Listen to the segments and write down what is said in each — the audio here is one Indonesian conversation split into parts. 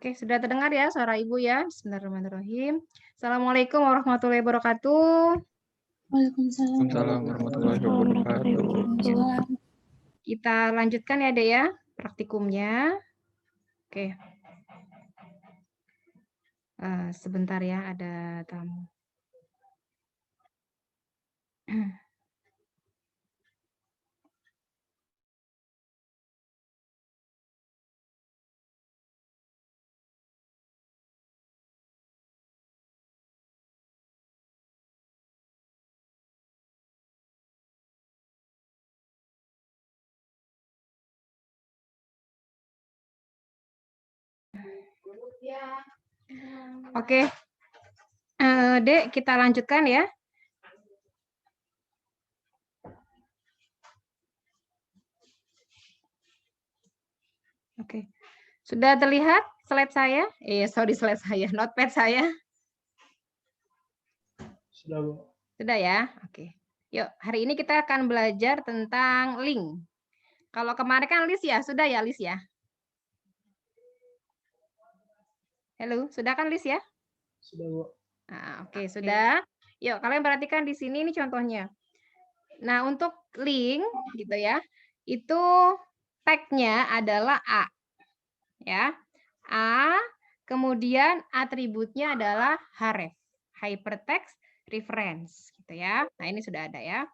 Oke, sudah terdengar ya suara Ibu ya. Bismillahirrahmanirrahim. Assalamualaikum warahmatullahi wabarakatuh. Waalaikumsalam warahmatullahi wabarakatuh. Kita lanjutkan ya, Dek ya, praktikumnya. Oke. Sebentar ya, ada tamu. Oke, Dek, kita lanjutkan ya. Oke, sudah terlihat slide saya? Slide saya, notepad saya. Sudah, Bu. Sudah ya? Oke. Yuk, hari ini kita akan belajar tentang link. Kalau kemarin kan list ya, sudah ya list ya? Halo, sudah kan list ya? Sudah, Bu. Nah, oke, sudah. Yuk, kalian perhatikan di sini ini contohnya. Nah, untuk link gitu ya, itu tag-nya adalah A. Ya. A, kemudian atributnya adalah href, hypertext reference gitu ya. Nah, ini sudah ada ya.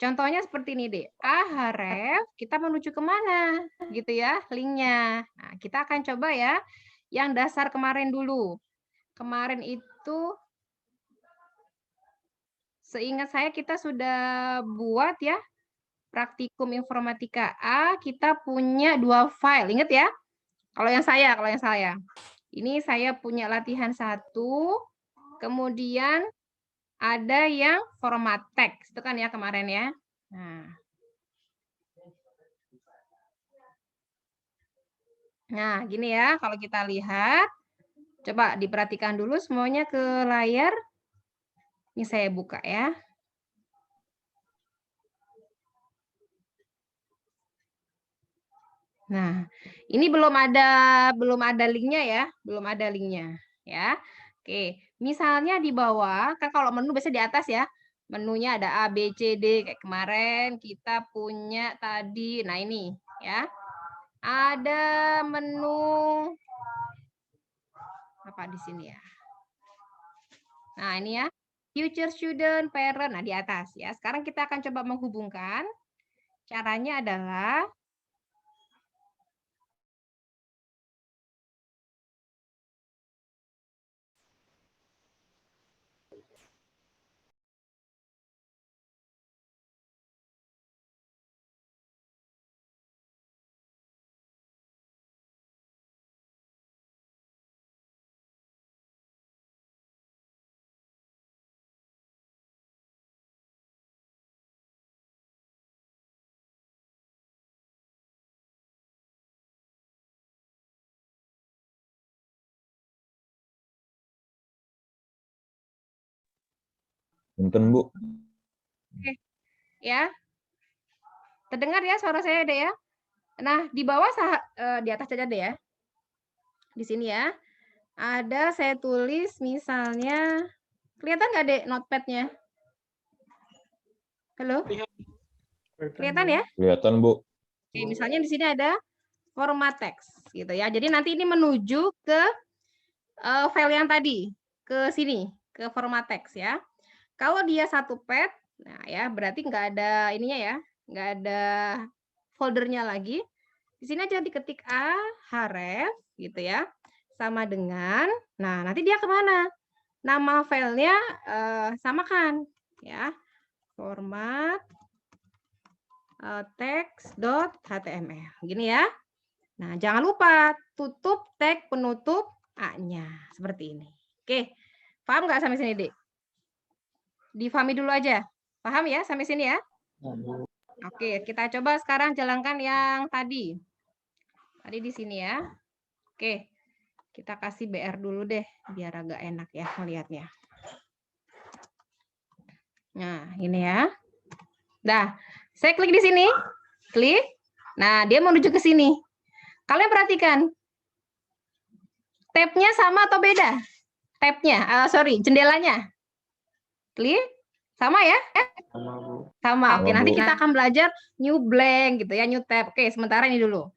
Contohnya seperti ini deh. A href, kita menuju kemana? Gitu ya, linknya. Nah, kita akan coba ya yang dasar kemarin dulu. Kemarin itu seingat saya kita sudah buat ya praktikum informatika A, kita punya 2 file. Ingat ya? Kalau yang saya. Ini saya punya latihan 1, kemudian ada yang format teks. Itu kan ya kemarin ya. Nah, gini ya kalau kita lihat. Coba diperhatikan dulu semuanya ke layar. Ini saya buka ya. Nah, ini belum ada linknya ya, belum ada linknya ya. Oke, misalnya di bawah kan kalau menu biasanya di atas ya, menunya ada A, B, C, D kayak kemarin kita punya tadi. Nah ini ya, ada menu apa di sini ya. Nah ini ya, future student, parent, nah di atas ya. Sekarang kita akan coba menghubungkan. Caranya adalah Punten, Bu. oke ya. Terdengar ya suara saya deh ya. Nah, di bawah di atas saja deh ya. Di sini ya. Ada saya tulis misalnya, kelihatan nggak deh notepad-nya? Halo? Kelihatan ya? Kelihatan, Bu. Oke, misalnya di sini ada format teks gitu ya. Jadi nanti ini menuju ke file yang tadi, ke sini, ke format teks ya. Kalau dia satu pad, nah ya berarti nggak ada ininya ya, nggak ada foldernya lagi. Di sini aja diketik A, href gitu ya, sama dengan, nah nanti dia kemana? Nama filenya samakan ya, format text.html, gini ya. Nah jangan lupa tutup tag penutup A-nya seperti ini. Oke, paham nggak sampai sini, Dek? Difahami dulu aja. Paham ya sampai sini ya? Oke, kita coba sekarang jalankan yang tadi. Tadi di sini ya. Oke, kita kasih BR dulu deh, biar agak enak ya melihatnya. Nah, ini ya. Nah, saya klik di sini. Klik. Nah, dia menuju ke sini. Kalian perhatikan. Tab-nya sama atau beda? Tab-nya, sorry, jendelanya. Clear? Sama ya? Sama, Bu. Sama. Oke, Sama, nanti Bu. kita akan belajar new blank gitu ya, new tab. Oke, sementara ini dulu.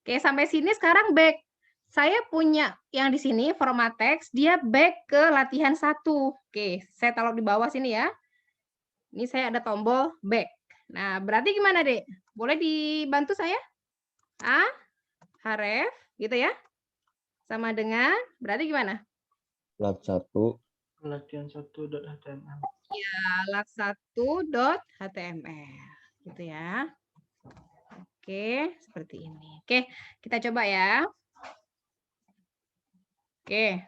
Oke, sampai sini sekarang back. Saya punya yang di sini format teks, dia back ke latihan 1. Oke, saya taruh di bawah sini ya. Ini saya ada tombol back. Nah, berarti gimana, Dek? Boleh dibantu saya? Href, gitu ya. Sama dengan, berarti gimana? Lab 1. Latihan 1.html. Ya, lat1.html. Gitu ya. Oke, seperti ini. Oke, kita coba ya. Oke.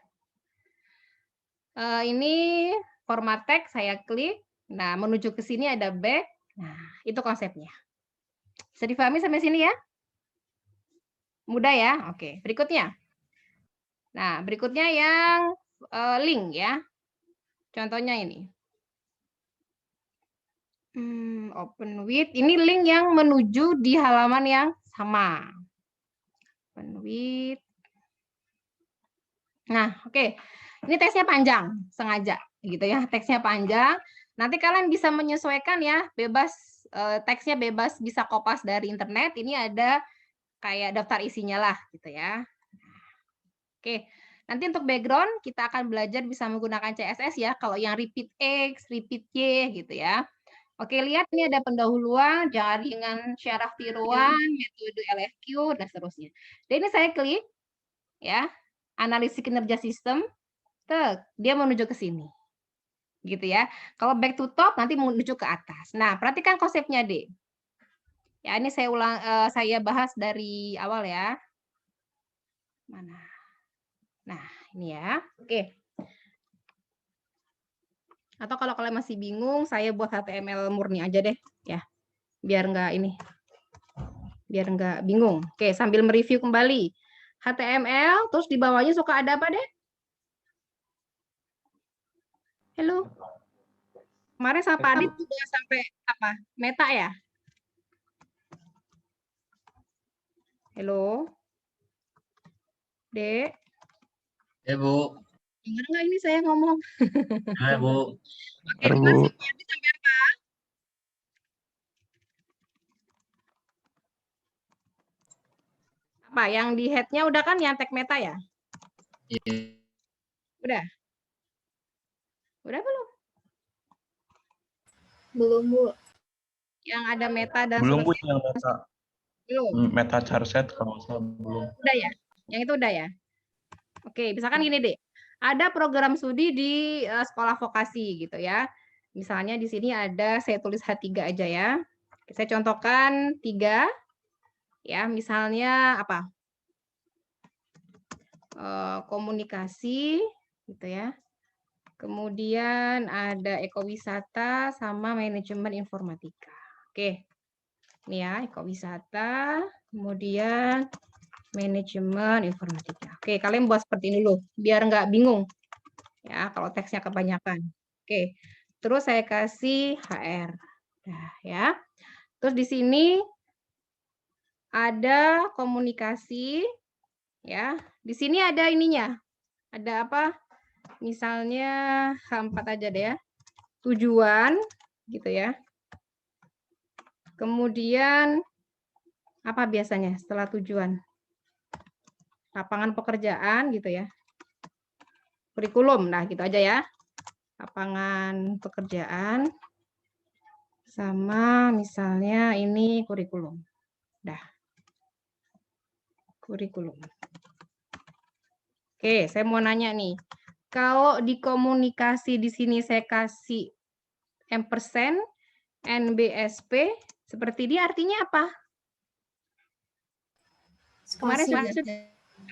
Ini format teks, saya klik. Nah, menuju ke sini ada back. Nah, itu konsepnya. Bisa dipahami sampai sini ya? Mudah ya? Oke, berikutnya. Nah, berikutnya yang link ya. Contohnya ini. Open with. Ini link yang menuju di halaman yang sama. Open with. Nah, oke. Ini teksnya panjang, sengaja gitu ya. Teksnya panjang. Nanti kalian bisa menyesuaikan ya, bebas teksnya bebas bisa kopas dari internet. Ini ada kayak daftar isinya lah gitu ya. Oke. Nanti untuk background kita akan belajar bisa menggunakan CSS ya. Kalau yang repeat X, repeat Y gitu ya. Oke, lihat ini ada pendahuluan, jaringan syaraf tiruan, metode LFQ dan seterusnya. Dan ini saya klik ya, analisis kinerja sistem. Dia menuju ke sini. Gitu ya. Kalau back to top nanti menuju ke atas. Nah, perhatikan konsepnya, Dek. Ya, ini saya bahas dari awal ya. Mana? Nah, ini ya. Oke. Atau kalau kalian masih bingung, saya buat HTML murni aja deh, ya. Biar nggak ini. Biar nggak bingung. Oke, sambil mereview kembali. HTML, terus di bawahnya suka ada apa, Dek? Halo. Kemarin sama Pak Adit sudah sampai apa? Meta ya? Halo. Dek. Ya, Bu. Dengar nggak ini saya ngomong? Ya, Bu. Oke, kemarin sama Pak Adit sampai apa? Apa? Yang di head-nya udah kan yang tag meta ya? Iya. Udah? Udah belum? Belum, Bu. Yang ada meta dan Belum, Bu, seterusnya? yang meta. Belum? Meta charset kalau saya belum. Udah ya? Yang itu udah ya? Oke, misalkan gini deh. Ada program studi di sekolah vokasi gitu ya. Misalnya di sini ada, saya tulis H3 aja ya. Saya contohkan 3. Ya, misalnya apa? Komunikasi gitu ya. Kemudian ada ekowisata sama manajemen informatika. Oke. Ini ya, ekowisata, kemudian manajemen informatika. Oke, kalian buat seperti ini dulu, biar nggak bingung. Ya, kalau teksnya kebanyakan. Oke. Terus saya kasih HR. Nah, ya. Terus di sini ada komunikasi ya. Di sini ada ininya. Ada apa? Misalnya H4 aja deh ya. Tujuan gitu ya. Kemudian apa biasanya setelah tujuan? Lapangan pekerjaan gitu ya. Kurikulum. Nah, gitu aja ya. Lapangan pekerjaan sama misalnya ini kurikulum. Dah. Kurikulum. Oke, saya mau nanya nih. Kalau di komunikasi di sini saya kasih ampersand, NBSP, seperti ini artinya apa? Kemarin Spasi.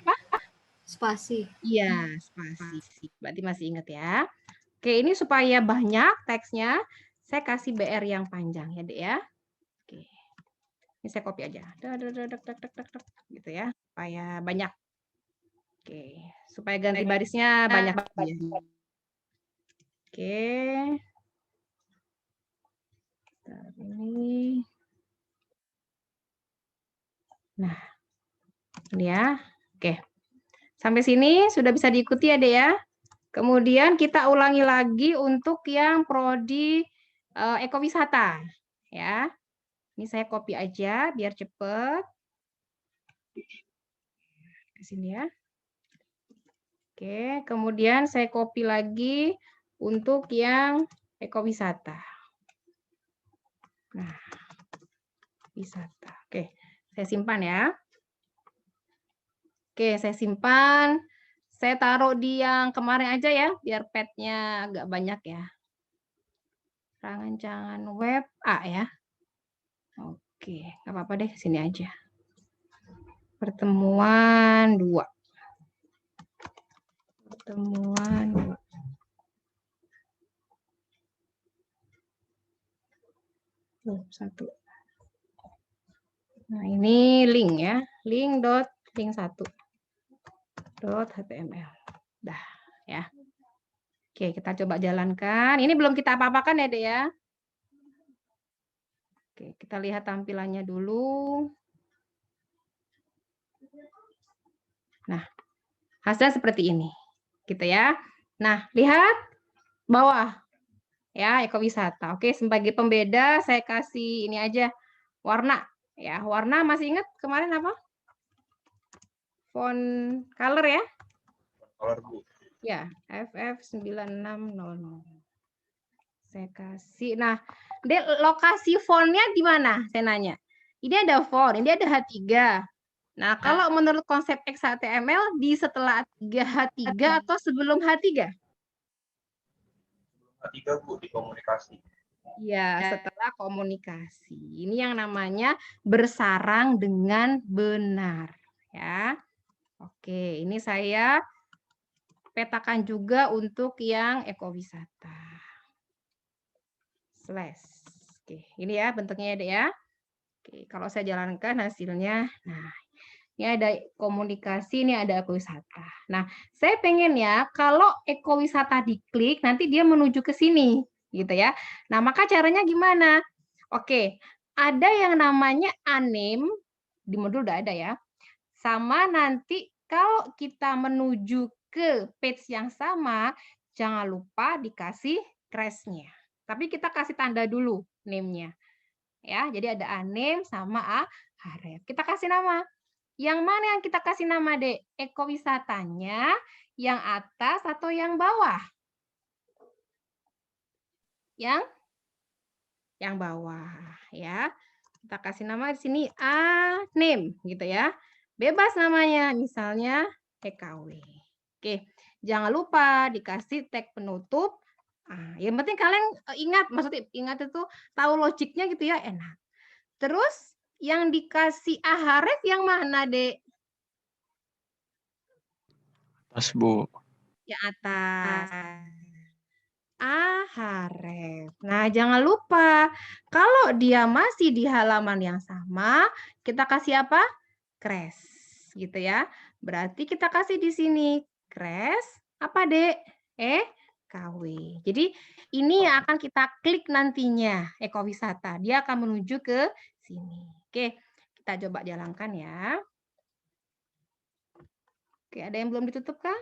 apa? Spasi. Iya, spasi. Berarti masih ingat ya. Oke, ini supaya banyak teksnya, saya kasih BR yang panjang ya, Dek ya. Oke. Ini saya copy aja. Gitu ya, supaya banyak. Oke, supaya ganti barisnya banyak. Oke. Ini. Nah, ini ya. Oke. Sampai sini sudah bisa diikuti ya, Dek ya. Kemudian kita ulangi lagi untuk yang prodi ekowisata ya. Ini saya copy aja biar cepet. Ke sini ya. Oke, kemudian saya copy lagi untuk yang ekowisata. Nah, wisata. Oke, saya simpan ya. Oke, saya simpan. Saya taruh di yang kemarin aja ya, biar pad-nya agak banyak ya. Rancangan web A ya. Oke, nggak apa-apa deh, sini aja. Pertemuan 2. Pertemuan 2. Satu. Nah, ini link ya. Link.link1.html. Dah ya. Oke, kita coba jalankan. Ini belum kita apa-apakan ya, Dek ya. Oke, kita lihat tampilannya dulu. Nah, hasilnya seperti ini. Gitu ya. Nah, lihat bawah. Ya, ekowisata. Oke, sebagai pembeda saya kasih ini aja warna. Ya, warna masih ingat kemarin apa? Font color ya? Color, Bu. Ya, FF9600. Saya kasih. Nah, lokasi fontnya di mana? Saya nanya. Ini ada font, ini ada H3. Nah, kalau menurut konsep XHTML di setelah H3 atau sebelum H3? H3, Bu, di komunikasi. Ya, setelah komunikasi. Ini yang namanya bersarang dengan benar, ya. Oke, ini saya petakan juga untuk yang ekowisata. Slash. Oke, ini ya bentuknya ya, Dek ya. Oke, kalau saya jalankan hasilnya, nah, ini ada komunikasi, ini ada ekowisata. Nah, saya pengen ya, kalau ekowisata diklik, nanti dia menuju ke sini, gitu ya. Nah, maka caranya gimana? Oke, ada yang namanya anim, di modul udah ada ya. Sama nanti kalau kita menuju ke page yang sama, jangan lupa dikasih crash-nya. Tapi kita kasih tanda dulu name-nya. Ya, jadi ada anim sama href. Kita kasih nama. Yang mana yang kita kasih nama, Dek? Ekowisatanya yang atas atau yang bawah? Yang bawah, ya. Kita kasih nama di sini name gitu ya. Bebas namanya, misalnya EKW. Oke, jangan lupa dikasih tag penutup. Yang penting kalian ingat, maksudnya ingat itu tahu logiknya gitu ya, enak. Terus yang dikasih href yang mana, Dek? Atas, Bu. Yang atas. Href. Nah, jangan lupa kalau dia masih di halaman yang sama, kita kasih apa? Crash, gitu ya. Berarti kita kasih di sini crash apa, Dek? KW. Jadi ini yang akan kita klik nantinya, ekowisata. Dia akan menuju ke sini. Oke, kita coba jalankan ya. Oke, ada yang belum ditutup kah?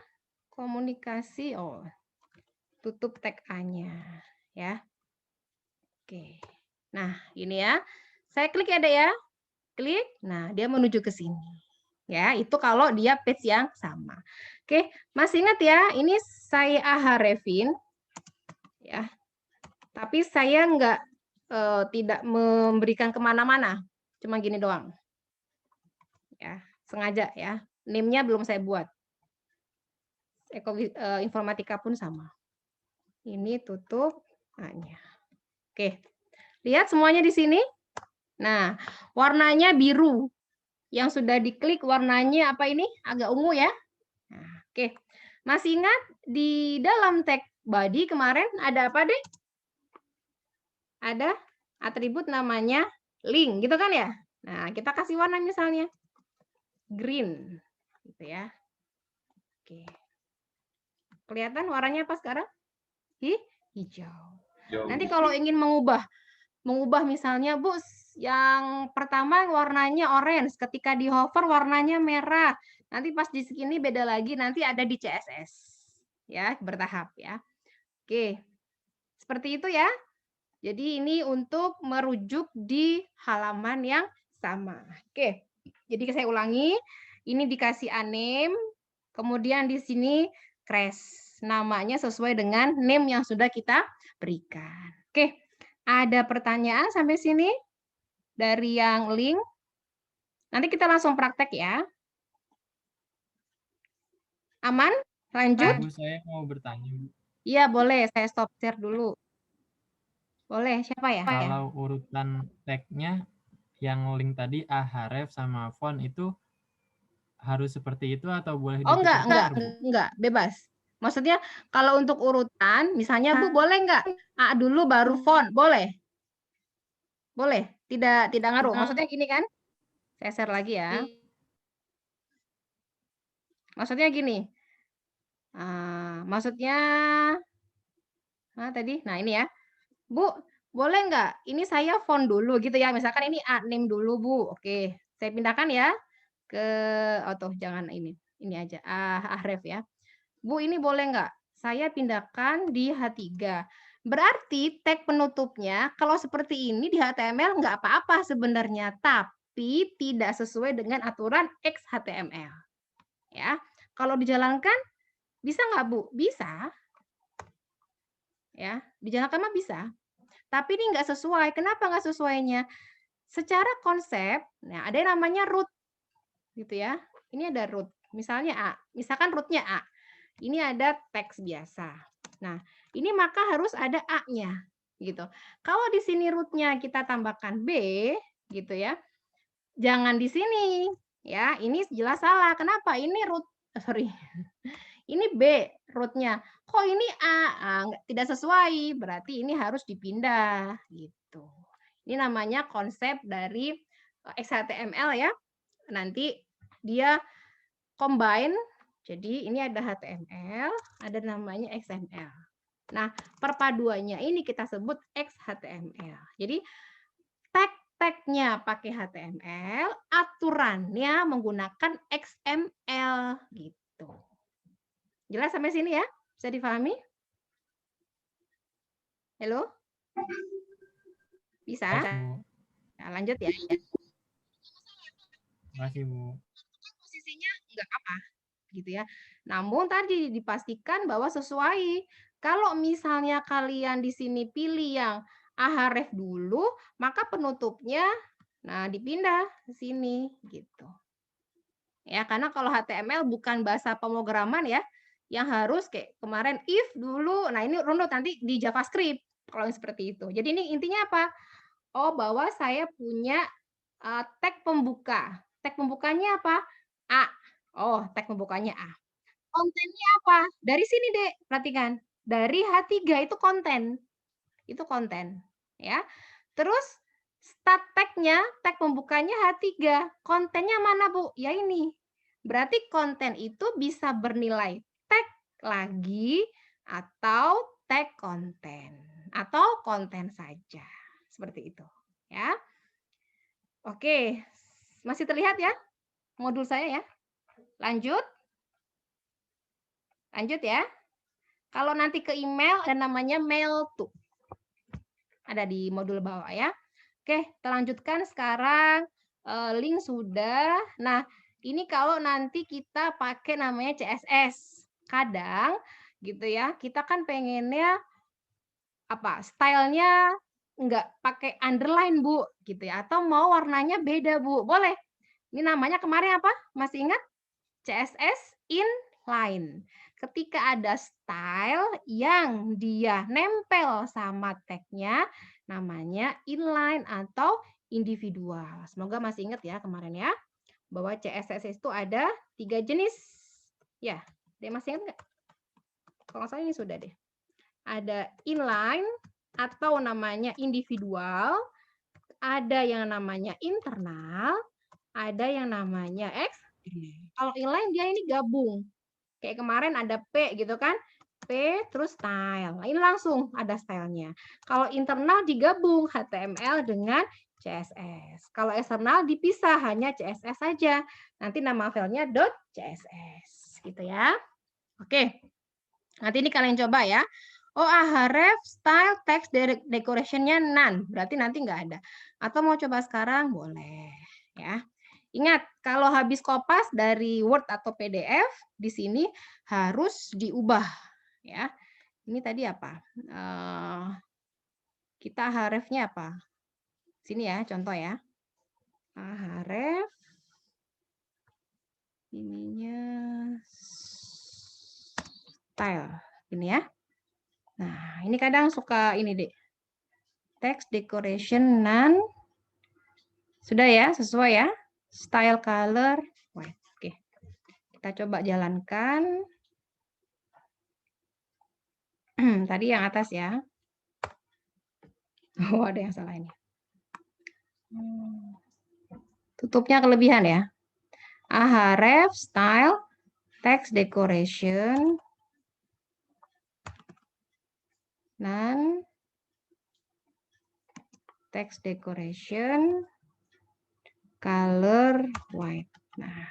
Komunikasi, tutup tag A-nya ya. Oke. Nah, ini ya. Saya klik ya, Dek ya. Klik. Nah, dia menuju ke sini. Ya, itu kalau dia page yang sama. Oke, masih ingat ya, ini saya hrefin ya. Tapi saya tidak memberikan kemana-mana. Cuma gini doang. Ya, sengaja ya. Name-nya belum saya buat. Informatika pun sama. Ini tutup A-nya. Oke. Lihat semuanya di sini. Nah, warnanya biru. Yang sudah diklik warnanya apa ini? Agak ungu ya. Nah, oke. Masih ingat di dalam tag body kemarin ada apa, Dek? Ada atribut namanya link, gitu kan ya? Nah, kita kasih warna misalnya green, gitu ya. Oke. Kelihatan warnanya apa sekarang? Hijau. Nanti kalau ingin mengubah misalnya, Bu, yang pertama warnanya orange, ketika di hover warnanya merah, Nanti pas di sini beda lagi, nanti ada di CSS. Ya, bertahap ya. Oke. Seperti itu ya. Jadi ini untuk merujuk di halaman yang sama. Oke. Jadi saya ulangi, ini dikasih name, kemudian di sini crash. Namanya sesuai dengan name yang sudah kita berikan. Oke. Ada pertanyaan sampai sini dari yang link? Nanti kita langsung praktek ya. Aman? Lanjut? Bu, saya mau bertanya, Bu. Iya, boleh. Saya stop share dulu. Boleh. Siapa ya? Kalau urutan tag-nya yang link tadi ahref sama font itu harus seperti itu atau boleh Oh, enggak, Bu? enggak, bebas. Maksudnya kalau untuk urutan, misalnya Bu boleh enggak A dulu baru font, boleh? Boleh, tidak ngaruh. Maksudnya gini kan? Saya share lagi ya. Maksudnya gini. Maksudnya tadi, nah ini ya. Bu, boleh enggak? Ini saya font dulu gitu ya. Misalkan ini A name dulu, Bu. Oke, saya pindahkan ya ke jangan ini. Ini aja ahref ya. Bu, ini boleh enggak? Saya pindahkan di H3. Berarti tag penutupnya kalau seperti ini di HTML enggak apa-apa sebenarnya, tapi tidak sesuai dengan aturan XHTML. Ya. Kalau dijalankan bisa enggak, Bu? Bisa. Ya, dijalankan mah bisa. Tapi ini enggak sesuai. Kenapa enggak sesuainya? Secara konsep, nah ada yang namanya root. Gitu ya. Ini ada root. Misalnya A. Misalkan rootnya A. Ini ada teks biasa. Nah, ini maka harus ada A-nya, gitu. Kalau di sini root-nya kita tambahkan B, gitu ya. Jangan di sini, ya. Ini jelas salah. Kenapa? Ini root, ini B root-nya. Kok ini A? Tidak sesuai. Berarti ini harus dipindah, gitu. Ini namanya konsep dari XHTML ya. Nanti dia combine. Jadi ini ada HTML, ada namanya XML. Nah, perpaduannya ini kita sebut XHTML. Jadi tag-tagnya pakai HTML, aturannya menggunakan XML gitu. Jelas sampai sini ya? Bisa difahami? Halo? Bisa? Nah, lanjut ya. Terima kasih, Bu. Posisinya enggak apa-apa gitu ya. Namun tadi dipastikan bahwa sesuai. Kalau misalnya kalian di sini pilih yang ahref dulu, maka penutupnya dipindah ke sini gitu. Ya, karena kalau HTML bukan bahasa pemrograman ya, yang harus kayak kemarin if dulu. Nah, ini runut nanti di JavaScript kalau yang seperti itu. Jadi ini intinya apa? Oh, bahwa saya punya tag pembuka. Tag pembukanya apa? A. Oh, tag pembukanya A. Kontennya apa? Dari sini, Dek. Perhatikan. Dari H3 itu konten. Itu konten. Ya. Terus start tag-nya, tag pembukanya H3. Kontennya mana, Bu? Ya ini. Berarti konten itu bisa bernilai tag lagi atau tag konten. Atau konten saja. Seperti itu. Ya. Oke. Masih terlihat ya modul saya ya? Lanjut. Lanjut ya. Kalau nanti ke email ada namanya mail to. Ada di modul bawah ya. Oke, kita lanjutkan sekarang. Link sudah. Nah, ini kalau nanti kita pakai namanya CSS. Kadang gitu ya, kita kan pengennya apa? Stylenya enggak pakai underline, Bu, gitu ya. Atau mau warnanya beda, Bu. Boleh. Ini namanya kemarin apa? Masih ingat? CSS inline. Ketika ada style yang dia nempel sama tag-nya, namanya inline atau individual. Semoga masih ingat ya kemarin ya, bahwa CSS itu ada 3 jenis. Ya, dia masih ingat nggak? Kalau nggak salah ini sudah deh. Ada inline atau namanya individual, ada yang namanya internal, ada yang namanya kalau inline dia ini gabung. Kayak kemarin ada P gitu kan. P terus style. Nah, ini langsung ada stylenya. Kalau internal digabung HTML dengan .css. Kalau eksternal dipisah hanya CSS saja. Nanti nama filenya .css gitu ya. Oke. Nanti ini kalian coba ya. Oh, Ahref style text decoration-nya none. Berarti nanti nggak ada. Atau mau coba sekarang boleh ya. Ingat, kalau habis kopas dari Word atau PDF di sini harus diubah ya. Ini tadi apa? Kita Ahrefnya apa? Sini ya, contoh ya. Ahref ininya style ini ya. Nah, ini kadang suka ini deh. Text decoration none. Sudah ya, sesuai ya. Style color white. Oke. Kita coba jalankan. Tadi yang atas ya. Oh, ada yang salah ini. Tutupnya kelebihan ya. Ahref style text decoration none text decoration color white. Nah,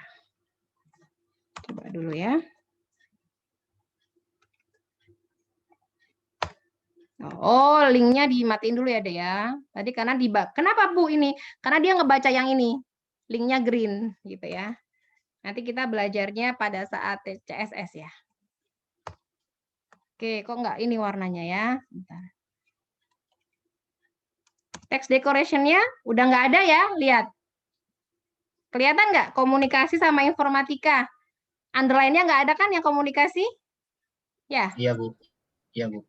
coba dulu ya. Oh, linknya dimatiin dulu ya, Dek ya. Tadi karena kenapa Bu ini? Karena dia ngebaca yang ini. Linknya green gitu ya. Nanti kita belajarnya pada saat CSS ya. Oke, kok nggak ini warnanya ya? Bentar. Text decoration-nya udah nggak ada ya? Lihat. Kelihatan nggak komunikasi sama informatika? Underline-nya nggak ada kan yang komunikasi? Ya. Iya, Bu. Iya, Bu.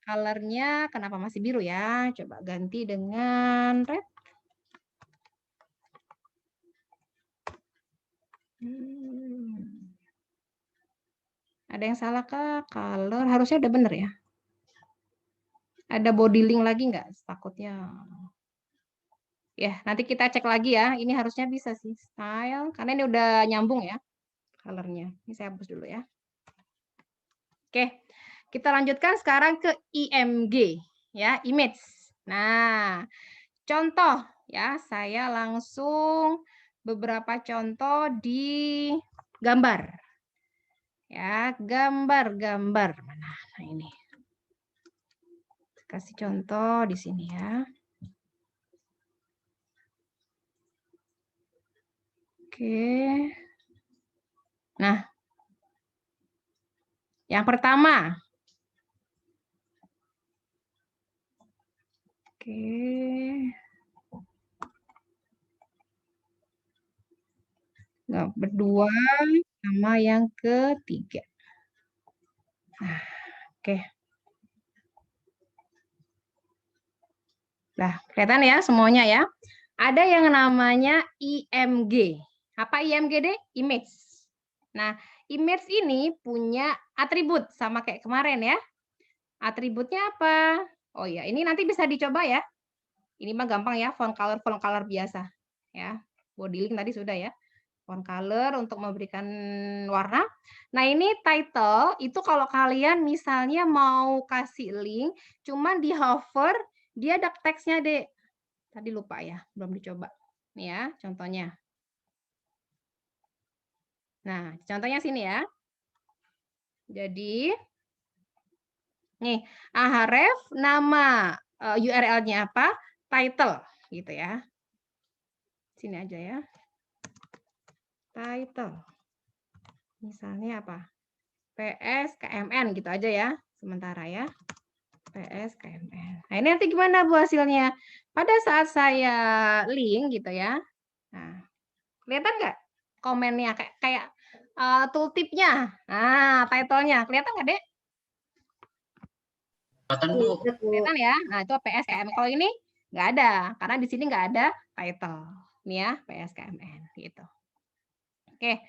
Color-nya kenapa masih biru ya? Coba ganti dengan red. Ada yang salah kah? Color harusnya udah bener ya. Ada body link lagi nggak? Takutnya. Ya, nanti kita cek lagi ya. Ini harusnya bisa sih. Style. Karena ini udah nyambung ya. Colornya. Ini saya hapus dulu ya. Oke. Kita lanjutkan sekarang ke IMG. Ya, image. Nah, contoh ya. Saya langsung beberapa contoh di gambar. Ya, gambar-gambar. Mana? Nah, ini. Kasih contoh di sini ya. Oke. Nah, yang pertama. Oke. Nah, berdua sama yang ketiga. Nah, oke. Nah, kelihatan ya semuanya ya. Ada yang namanya IMG. Apa IMG deh? Image. Nah, image ini punya atribut sama kayak kemarin ya. Atributnya apa? Oh ya, ini nanti bisa dicoba ya. Ini mah gampang ya, font color biasa. Ya, body link tadi sudah ya. Font color untuk memberikan warna. Nah, ini title itu kalau kalian misalnya mau kasih link, cuman di hover, dia ada teksnya, Dek. Tadi lupa ya, belum dicoba. Nih ya, contohnya. Nah, contohnya sini ya. Jadi, nih, Ahref, nama URL-nya apa? Title, gitu ya. Sini aja ya. Title. Misalnya apa? PSKMN gitu aja ya. Sementara ya. PSKMN. Nah, ini nanti gimana Bu hasilnya? Pada saat saya link gitu ya. Nah, kelihatan nggak komennya kayak tooltip-nya? Nah, title-nya. Kelihatan nggak, Dek? Kelihatan, Bu. Kelihatan ya? Nah, itu PSKMN. Kalau ini nggak ada. Karena di sini nggak ada title. Ini ya, PSKMN. Gitu. Oke.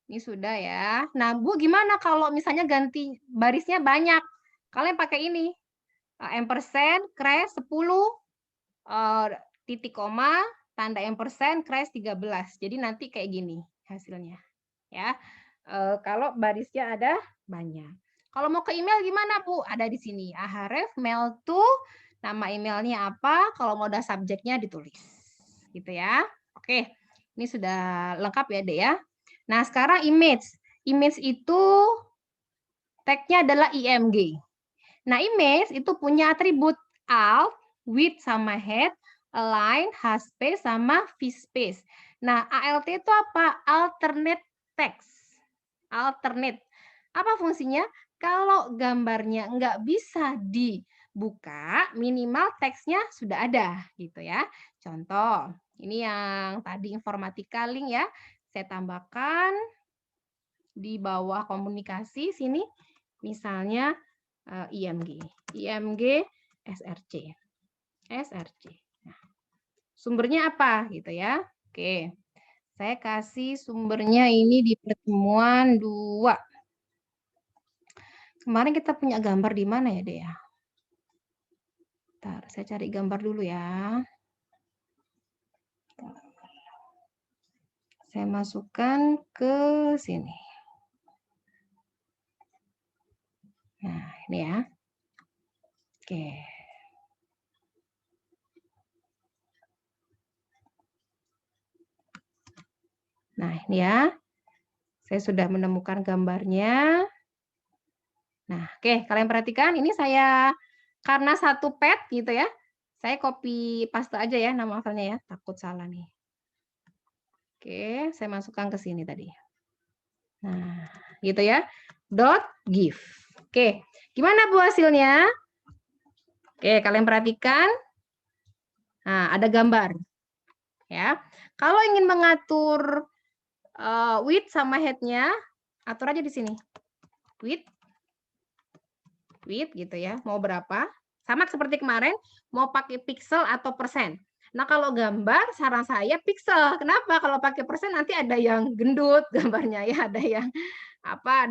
Ini sudah ya. Nah, Bu, gimana kalau misalnya ganti barisnya banyak? Kalian pakai ini. Ampersand, crash 10, titik koma, tanda ampersand, crash 13. Jadi nanti kayak gini hasilnya. Ya. Kalau barisnya ada banyak. Kalau mau ke email gimana, Bu? Ada di sini. Ahref mail to nama emailnya apa, kalau mau ada subjeknya ditulis. Gitu ya. Oke, ini sudah lengkap ya, Dek ya. Nah, sekarang image. Image itu tag-nya adalah img. Nah, image itu punya atribut alt, width sama height, align, haspace sama vspace. Nah, alt itu apa? Alternate text. Alternate. Apa fungsinya? Kalau gambarnya nggak bisa dibuka, minimal teksnya sudah ada, gitu ya. Contoh, ini yang tadi informatika link ya. Saya tambahkan di bawah komunikasi sini, misalnya IMG SRC. Nah, sumbernya apa gitu ya? Oke. Saya kasih sumbernya ini di pertemuan 2. Kemarin kita punya gambar di mana ya, Dea? Bentar, saya cari gambar dulu ya. Saya masukkan ke sini. Nah, ini ya. Oke. Nah, ini ya. Saya sudah menemukan gambarnya. Nah, oke, kalian perhatikan ini saya karena satu pet gitu ya. Saya copy paste aja ya nama filenya ya, takut salah nih. Oke, saya masukkan ke sini tadi. Nah, gitu ya. .gif. Oke, gimana Bu hasilnya? Oke, kalian perhatikan. Nah, ada gambar. Ya. Kalau ingin mengatur width sama height-nya, atur aja di sini. Width gitu ya, mau berapa? Sama seperti kemarin, mau pakai pixel atau persen. Nah, kalau gambar saran saya pixel. Kenapa? Kalau pakai persen nanti ada yang gendut gambarnya ya, ada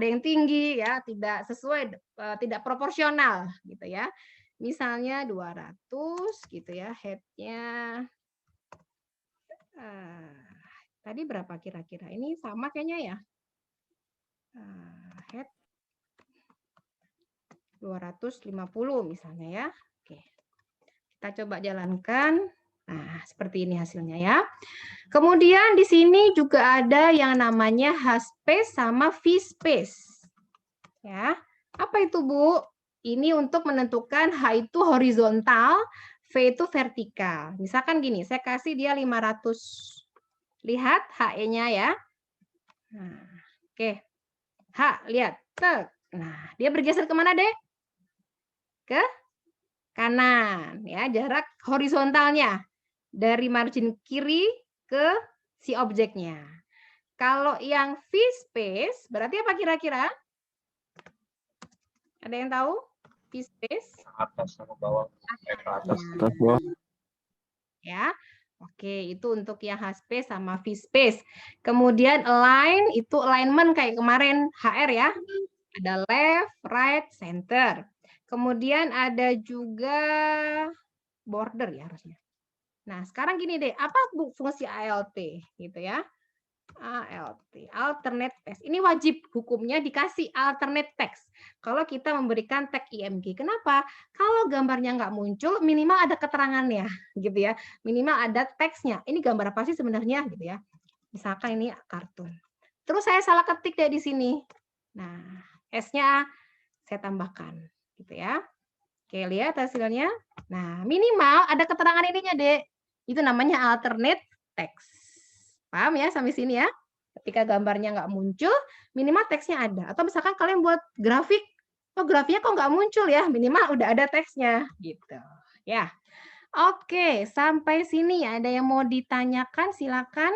yang tinggi ya, tidak sesuai, tidak proporsional gitu ya. Misalnya 200 gitu ya, head-nya tadi berapa kira-kira? Ini sama kayaknya ya. Head 250 misalnya ya. Oke. Kita coba jalankan. Nah, seperti ini hasilnya ya. Kemudian di sini juga ada yang namanya haspace sama vspace. Ya. Apa itu, Bu? Ini untuk menentukan H itu horizontal, V itu vertikal. Misalkan gini, saya kasih dia 500. Lihat HE-nya ya. Nah, oke. H, lihat. Tek. Nah, dia bergeser kemana, Dek? Ke kanan. Ya, jarak horizontalnya. Dari margin kiri ke si objeknya. Kalau yang vspace, berarti apa kira-kira? Ada yang tahu? Vspace? Atas sama bawah. Ke atas. Atas bawah. Ya. Oke, itu untuk yang haspace sama vspace. Kemudian align itu alignment kayak kemarin HR ya. Ada left, right, center. Kemudian ada juga border ya harusnya. Nah, sekarang gini deh, apa fungsi ALT gitu ya? ALT, alternate text. Ini wajib hukumnya dikasih alternate text. Kalau kita memberikan tag IMG. Kenapa? Kalau gambarnya nggak muncul, minimal ada keterangannya, gitu ya. Minimal ada teksnya. Ini gambar apa sih sebenarnya, gitu ya. Misalkan ini kartun. Terus saya salah ketik deh di sini. Nah, S-nya saya tambahkan, gitu ya. Oke, lihat hasilnya. Nah, minimal ada keterangan ininya, Dek. Itu namanya alternate text. Paham ya sampai sini ya? Ketika gambarnya nggak muncul, minimal teksnya ada. Atau misalkan kalian buat grafik, oh grafiknya kok nggak muncul ya? Minimal udah ada teksnya, gitu. Ya. Oke, sampai sini ya. Ada yang mau ditanyakan? Silakan.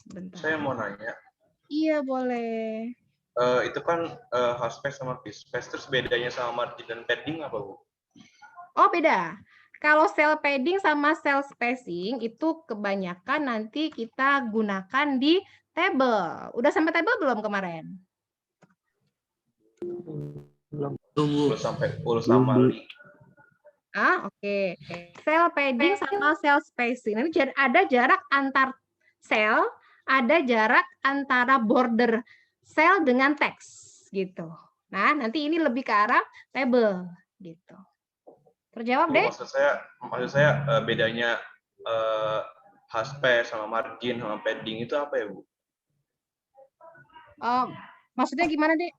Bentar. Saya mau nanya. Iya, boleh. Itu kan haspace sama vspace, terus bedanya sama margin dan padding apa, Bu? Oh, beda. Kalau cell padding sama cell spacing itu kebanyakan nanti kita gunakan di table. Udah sampai table belum kemarin? Belum sampai full summary. Oke. Cell padding sama cell spacing. Ini ada jarak antar sel, ada jarak antara border sel dengan teks gitu. Nah, nanti ini lebih ke arah table gitu. Terjawab, Bu, Dek? maksud saya bedanya HSP sama margin sama padding itu apa ya, Bu? Maksudnya gimana, Dek?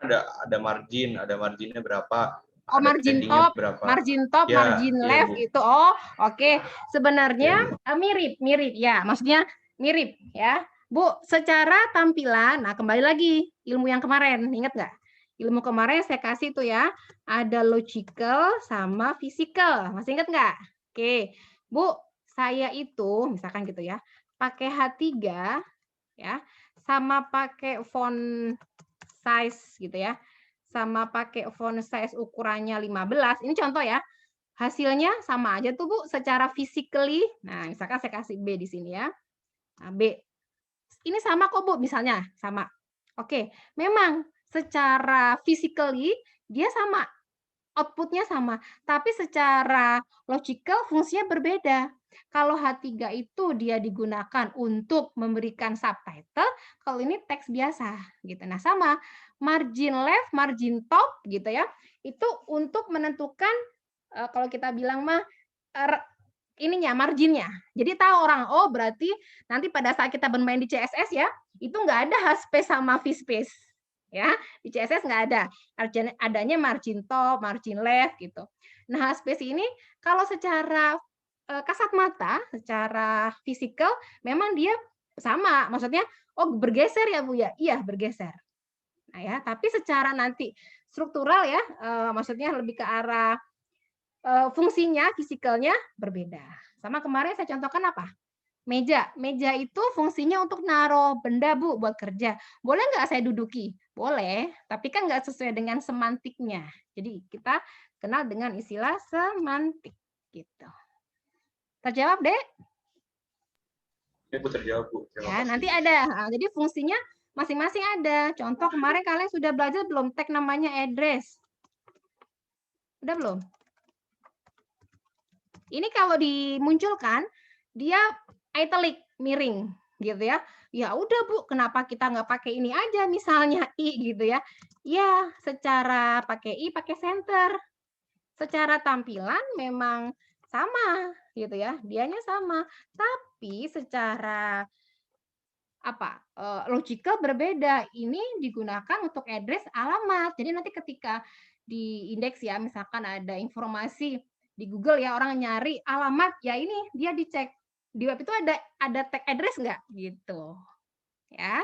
Ada marginnya berapa, Oh, ada margin paddingnya top, berapa. margin top, Ya, margin iya, left Bu. gitu. Oh, oke. Sebenarnya Iya, Bu. mirip ya. Maksudnya mirip ya. Bu, secara tampilan, nah kembali lagi ilmu yang kemarin, ingat nggak? Ilmu kemarin saya kasih tuh ya, ada logical sama physical. Masih ingat nggak? Oke. Bu, saya itu misalkan gitu ya, pakai H3 ya, sama pakai font size gitu ya, sama pakai font size ukurannya 15, ini contoh ya, hasilnya sama aja tuh Bu, secara physically. Nah, misalkan saya kasih B di sini ya. Nah, B. Ini sama kok Bu, misalnya sama. Oke, memang secara physically dia sama, outputnya sama, tapi secara logical fungsinya berbeda. Kalau H3 itu dia digunakan untuk memberikan subtitle, kalau ini teks biasa gitu. Nah, sama margin left, margin top gitu ya. Itu untuk menentukan kalau kita bilang mah ininya marginnya. Jadi tahu orang, oh berarti nanti pada saat kita bermain di CSS ya, itu nggak ada H-space sama V-space. Ya, di CSS nggak ada. Adanya margin top, margin left gitu. Nah, H-space ini kalau secara kasat mata, secara fisikal memang dia sama. Maksudnya, oh bergeser ya Bu ya? Iya, bergeser. Nah ya, tapi secara nanti struktural ya, maksudnya lebih ke arah fungsinya, fisikalnya berbeda. Sama kemarin saya contohkan apa? Meja. Meja itu fungsinya untuk naruh benda, Bu, buat kerja. Boleh nggak saya duduki? Boleh, tapi kan nggak sesuai dengan semantiknya. Jadi kita kenal dengan istilah semantik. Gitu. Terjawab, Dek? Ini Bu terjawab, Bu. Terima Ya, kasih. nanti ada. Nah, jadi fungsinya masing-masing ada. Contoh kemarin kalian sudah belajar belum tag namanya address? Udah belum? Ini kalau dimunculkan, dia italic, miring, gitu ya. Ya udah Bu, kenapa kita nggak pakai ini aja, misalnya I gitu ya. Ya, secara pakai I, pakai center. Secara tampilan memang sama, gitu ya. Dianya sama. Tapi secara logical berbeda. Ini digunakan untuk address alamat. Jadi nanti ketika di indeks ya, misalkan ada informasi di Google ya, orang nyari alamat, ya ini dia dicek di web itu ada tag address nggak gitu ya.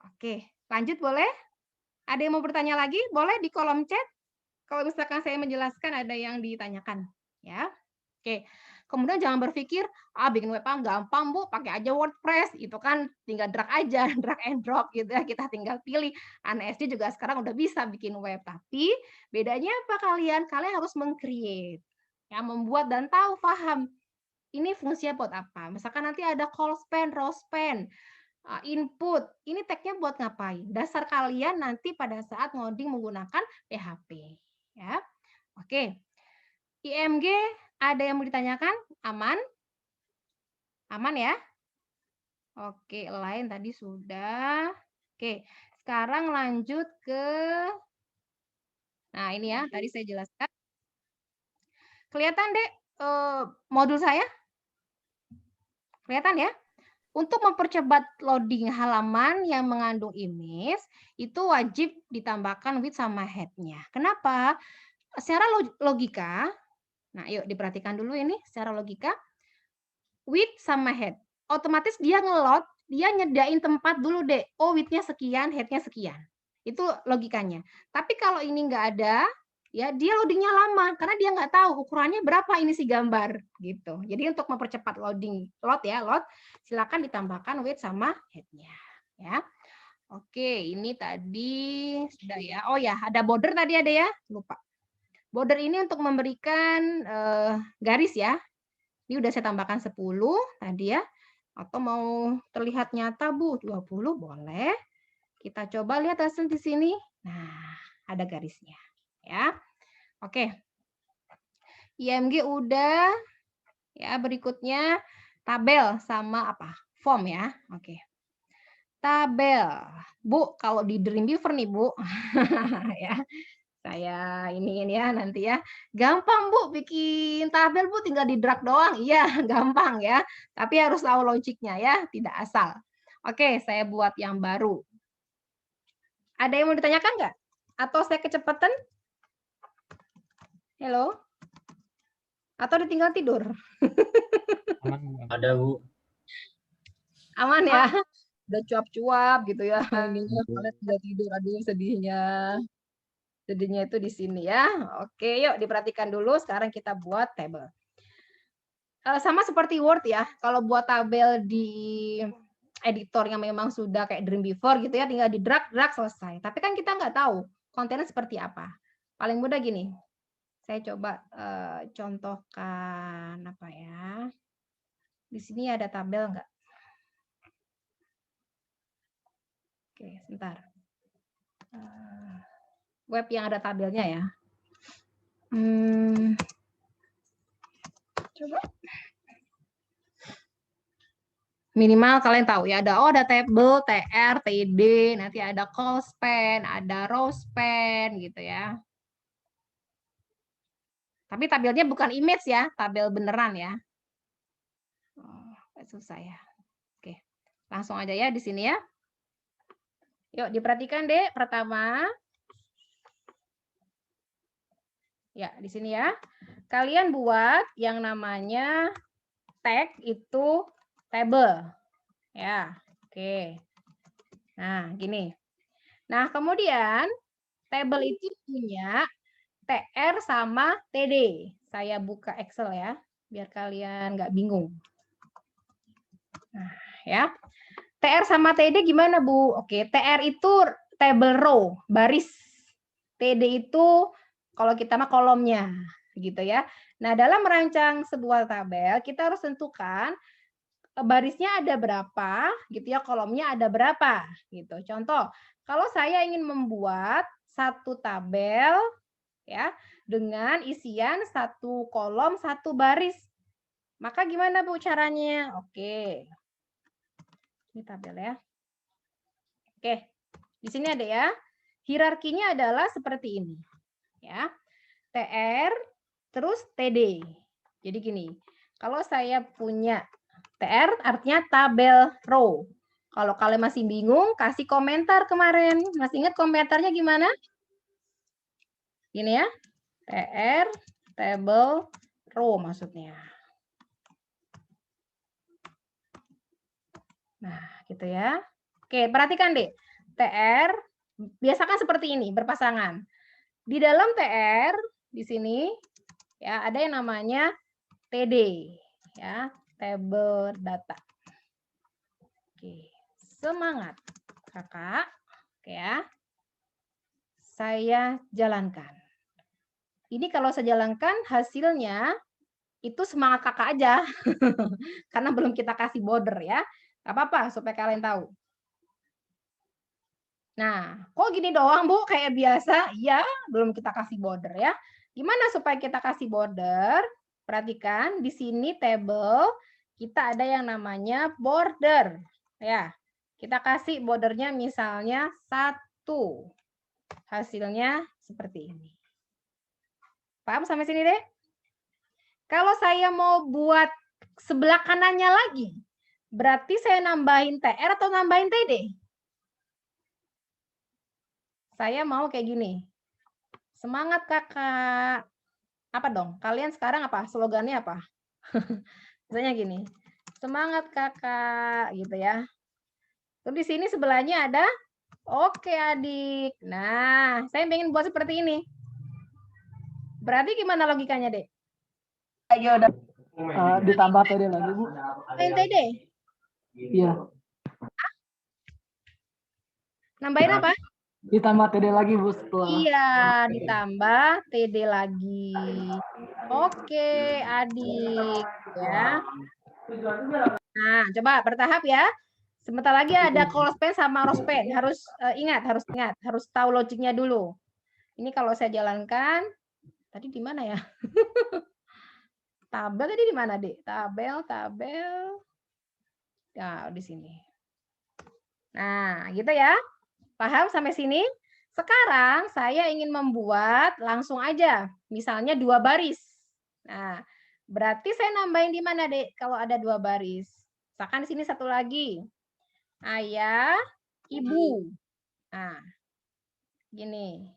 Oke, lanjut boleh? Ada yang mau bertanya lagi? Boleh di kolom chat. Kalau misalkan saya menjelaskan ada yang ditanyakan ya. Oke. Kemudian jangan berpikir, bikin web gampang Bu, pakai aja WordPress. Itu kan tinggal drag aja, drag and drop gitu ya. Kita tinggal pilih. ANSD juga sekarang udah bisa bikin web. Tapi bedanya apa kalian? Kalian harus meng-create. Ya, membuat dan tahu, paham. Ini fungsinya buat apa? Misalkan nanti ada call span, row span, input. Ini tag-nya buat ngapain? Dasar kalian nanti pada saat ngoding menggunakan PHP. Ya. Oke. IMG ada yang mau ditanyakan? Aman? Aman ya? Oke, lain tadi sudah. Oke, sekarang lanjut ke nah ini ya, tadi saya jelaskan. Kelihatan Dek modul saya? Kelihatan ya? Untuk mempercepat loading halaman yang mengandung image, itu wajib ditambahkan width sama height-nya. Kenapa? Secara logika, nah yuk diperhatikan dulu ini secara logika, width sama height. Otomatis dia ngelot, dia nyedain tempat dulu deh. Oh, width-nya sekian, height-nya sekian. Itu logikanya. Tapi kalau ini nggak ada, ya dia loading-nya lama karena dia nggak tahu ukurannya berapa ini si gambar gitu. Jadi untuk mempercepat load, silakan ditambahkan width sama height-nya ya. Oke, ini tadi sudah ya. Oh ya, ada border tadi ada ya, lupa. Border ini untuk memberikan garis ya. Ini udah saya tambahkan 10 tadi ya. Atau mau terlihat nyata Bu, 20 boleh. Kita coba lihat hasil di sini. Nah, ada garisnya ya. Oke. IMG udah. Ya, berikutnya tabel sama apa? Form ya. Oke. Tabel. Bu, kalau di Dreamweaver nih Bu. Ya. Saya iniin ya nanti ya. Gampang Bu, bikin tabel Bu tinggal di drag doang. Iya, gampang ya. Tapi harus tahu logiknya ya, tidak asal. Oke, saya buat yang baru. Ada yang mau ditanyakan nggak? Atau saya kecepatan? Halo? Atau ditinggal tidur? Aman, Bu. Ada, Bu. Aman ya? Udah cuap-cuap gitu ya. Ininya kalian tinggal tidur. Aduh, sedihnya. Sedihnya itu di sini ya. Oke, yuk diperhatikan dulu. Sekarang kita buat tabel. Sama seperti Word ya. Kalau buat tabel di editor yang memang sudah kayak Dreamweaver gitu ya, tinggal di drag selesai. Tapi kan kita nggak tahu kontennya seperti apa. Paling mudah gini. Saya coba contohkan apa ya. Di sini ada tabel nggak? Oke, sebentar. Web yang ada tabelnya ya. Coba. Minimal kalian tahu ya, ada table, TR, TD, nanti ada call span, ada row span gitu ya. Tapi tabelnya bukan image ya, tabel beneran ya. Oh, susah ya. Oke, langsung aja ya di sini ya. Yuk diperhatikan deh, pertama. Ya, di sini ya. Kalian buat yang namanya tag itu table. Ya, oke. Nah, gini. Nah, kemudian table itu punya TR sama TD. Saya buka Excel ya, biar kalian nggak bingung. Nah, ya. TR sama TD gimana, Bu? Oke, TR itu table row, baris. TD itu kalau kita mah kolomnya, gitu ya. Nah, dalam merancang sebuah tabel, kita harus tentukan barisnya ada berapa, gitu ya, kolomnya ada berapa, gitu. Contoh, kalau saya ingin membuat satu tabel, ya, dengan isian satu kolom, satu baris, maka gimana Bu caranya? Oke, ini tabel ya. Oke, di sini ada ya. Hierarkinya adalah seperti ini, ya. TR terus TD. Jadi gini, kalau saya punya TR artinya tabel row. Kalau kalian masih bingung, kasih komentar kemarin. Masih ingat komentarnya gimana? Gini ya. TR table row maksudnya. Nah, gitu ya. Oke, perhatikan deh. TR biasakan seperti ini, berpasangan. Di dalam TR di sini ya ada yang namanya TD ya, table data. Oke, semangat Kakak. Oke ya. Saya jalankan. Ini kalau saya jalankan hasilnya itu semangat Kakak aja. Karena belum kita kasih border ya. Gak apa-apa supaya kalian tahu. Nah, kok gini doang Bu? Kayak biasa? Ya, belum kita kasih border ya. Gimana supaya kita kasih border? Perhatikan di sini table kita ada yang namanya border. Ya, kita kasih bordernya misalnya 1. Hasilnya seperti ini. Paham sampai sini deh? Kalau saya mau buat sebelah kanannya lagi, berarti saya nambahin TR atau nambahin TD? Saya mau kayak gini. Semangat Kakak. Apa dong? Kalian sekarang apa? Slogannya apa? Misalnya gini. Semangat Kakak gitu ya. Terus di sini sebelahnya ada oke Adik. Nah, saya pengen buat seperti ini. Berarti gimana logikanya, Dek? Ayo udah ditambah TD lagi, Bu. Nambahin TD? Iya, Nambahin apa? ditambah TD lagi, Bu, setelah. Iya, ditambah TD lagi. Oke, Adik. Ya. Nah, coba bertahap ya. Sebentar lagi ada call span sama row span. Harus ingat, harus tahu logiknya dulu. Ini kalau saya jalankan, tadi di mana ya? Tabel tadi di mana, Dek? Tabel. Ya, di sini. Nah, gitu ya. Paham sampai sini? Sekarang saya ingin membuat langsung aja, misalnya 2 baris. Nah, berarti saya nambahin di mana, Dek, kalau ada 2 baris? Misalkan di sini satu lagi. Ayah, ibu. Nah, gini.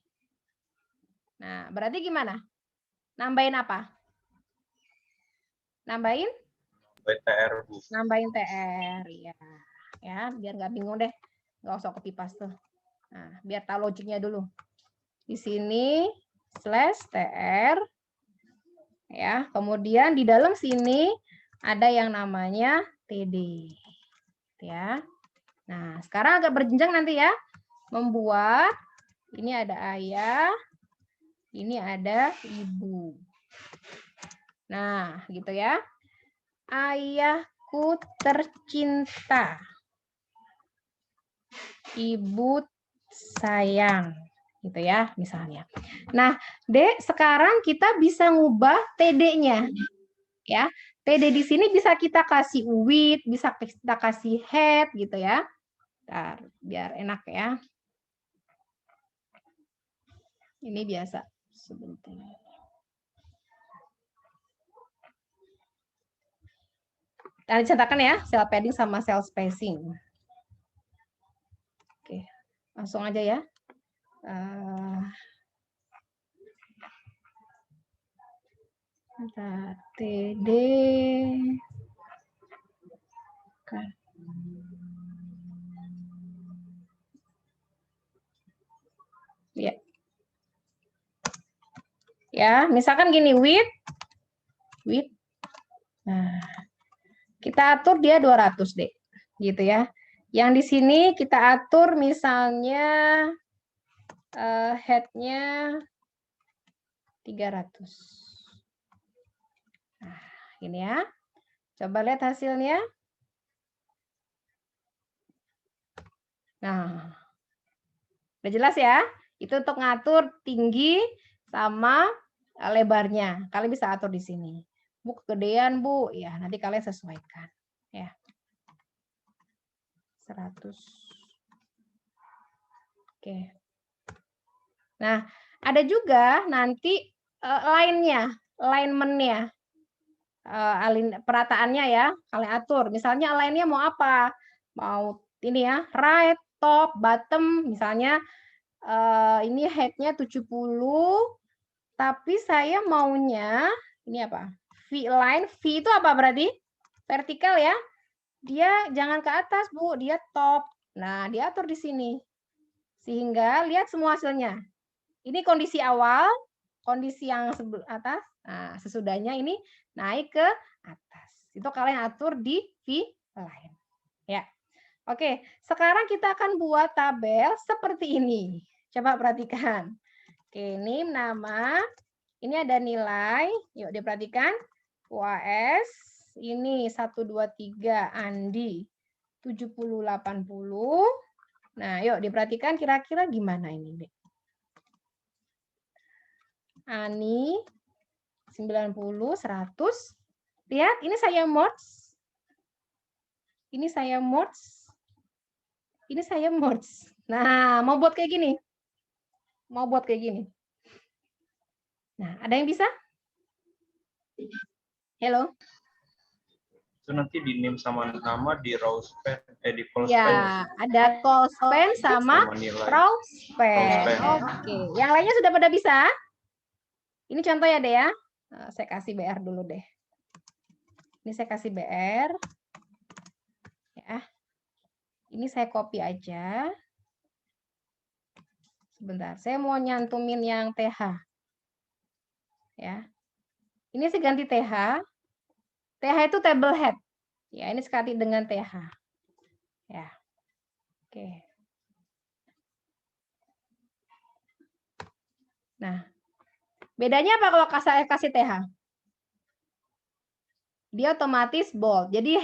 Nah, berarti gimana? Nambahin apa? Nambahin? BTR, Bu. Nambahin TR, ya. Ya, biar nggak bingung deh. Nggak usah copy paste. Nah, biar tahu logiknya dulu. Di sini /TR. Ya, kemudian di dalam sini ada yang namanya TD. Ya. Nah, sekarang agak berjenjang nanti ya. Membuat, ini ada ayah, ini ada ibu. Nah, gitu ya. Ayahku tercinta. Ibu sayang. Gitu ya, misalnya. Nah, Dek, sekarang kita bisa ngubah TD-nya. Ya. TD di sini bisa kita kasih with, bisa kita kasih had gitu ya. Bentar, biar enak ya. Ini biasa. Sebentar. Nah, dicatatkan ya, cell padding sama cell spacing. Oke, langsung aja ya. TD. Ya. Ya, misalkan gini, with. Nah, kita atur dia 200, Dek. Gitu ya. Yang di sini kita atur misalnya head-nya 300. Nah, ini ya. Coba lihat hasilnya. Nah, udah jelas ya? Itu untuk ngatur tinggi sama lebarnya. Kalian bisa atur di sini. Bu, kegedean, Bu. Ya, nanti kalian sesuaikan. Ya. 100. Oke. Nah, ada juga nanti line-nya, alignment-nya. Perataannya ya, kalian atur. Misalnya line-nya mau apa? Mau ini ya, right, top, bottom, misalnya ini head-nya 70, tapi saya maunya ini apa? V line, V itu apa berarti? Vertikal ya. Dia jangan ke atas, Bu, dia top. Nah, diatur di sini. Sehingga lihat semua hasilnya. Ini kondisi awal, kondisi yang atas. Nah, sesudahnya ini naik ke atas. Itu kalian atur di V line. Ya. Oke, sekarang kita akan buat tabel seperti ini. Coba perhatikan. Oke, ini nama. Ini ada nilai. Yuk diperhatikan. UAS. Ini 1, 2, 3. Andi. 70, 80. Nah, yuk diperhatikan kira-kira gimana ini, Dek. Ani 90, 100. Lihat, ini saya mods. Ini saya mods. Ini saya mods. Nah, mau buat kayak gini. Mau buat kayak gini. Nah, ada yang bisa? Halo? Itu nanti di name sama nama di row span, di call span. Ya, ada call span sama row span. Oke, yang lainnya sudah pada bisa? Ini contoh ya, deh ya. Saya kasih BR dulu deh. Ini saya kasih BR. Ya. Ini saya copy aja. Sebentar, saya mau nyantumin yang TH. Ya. Ini saya ganti TH. TH itu table head. Ya, ini sekali dengan TH. Ya. Oke. Nah, bedanya apa kalau saya kasih TH? Dia otomatis bold. Jadi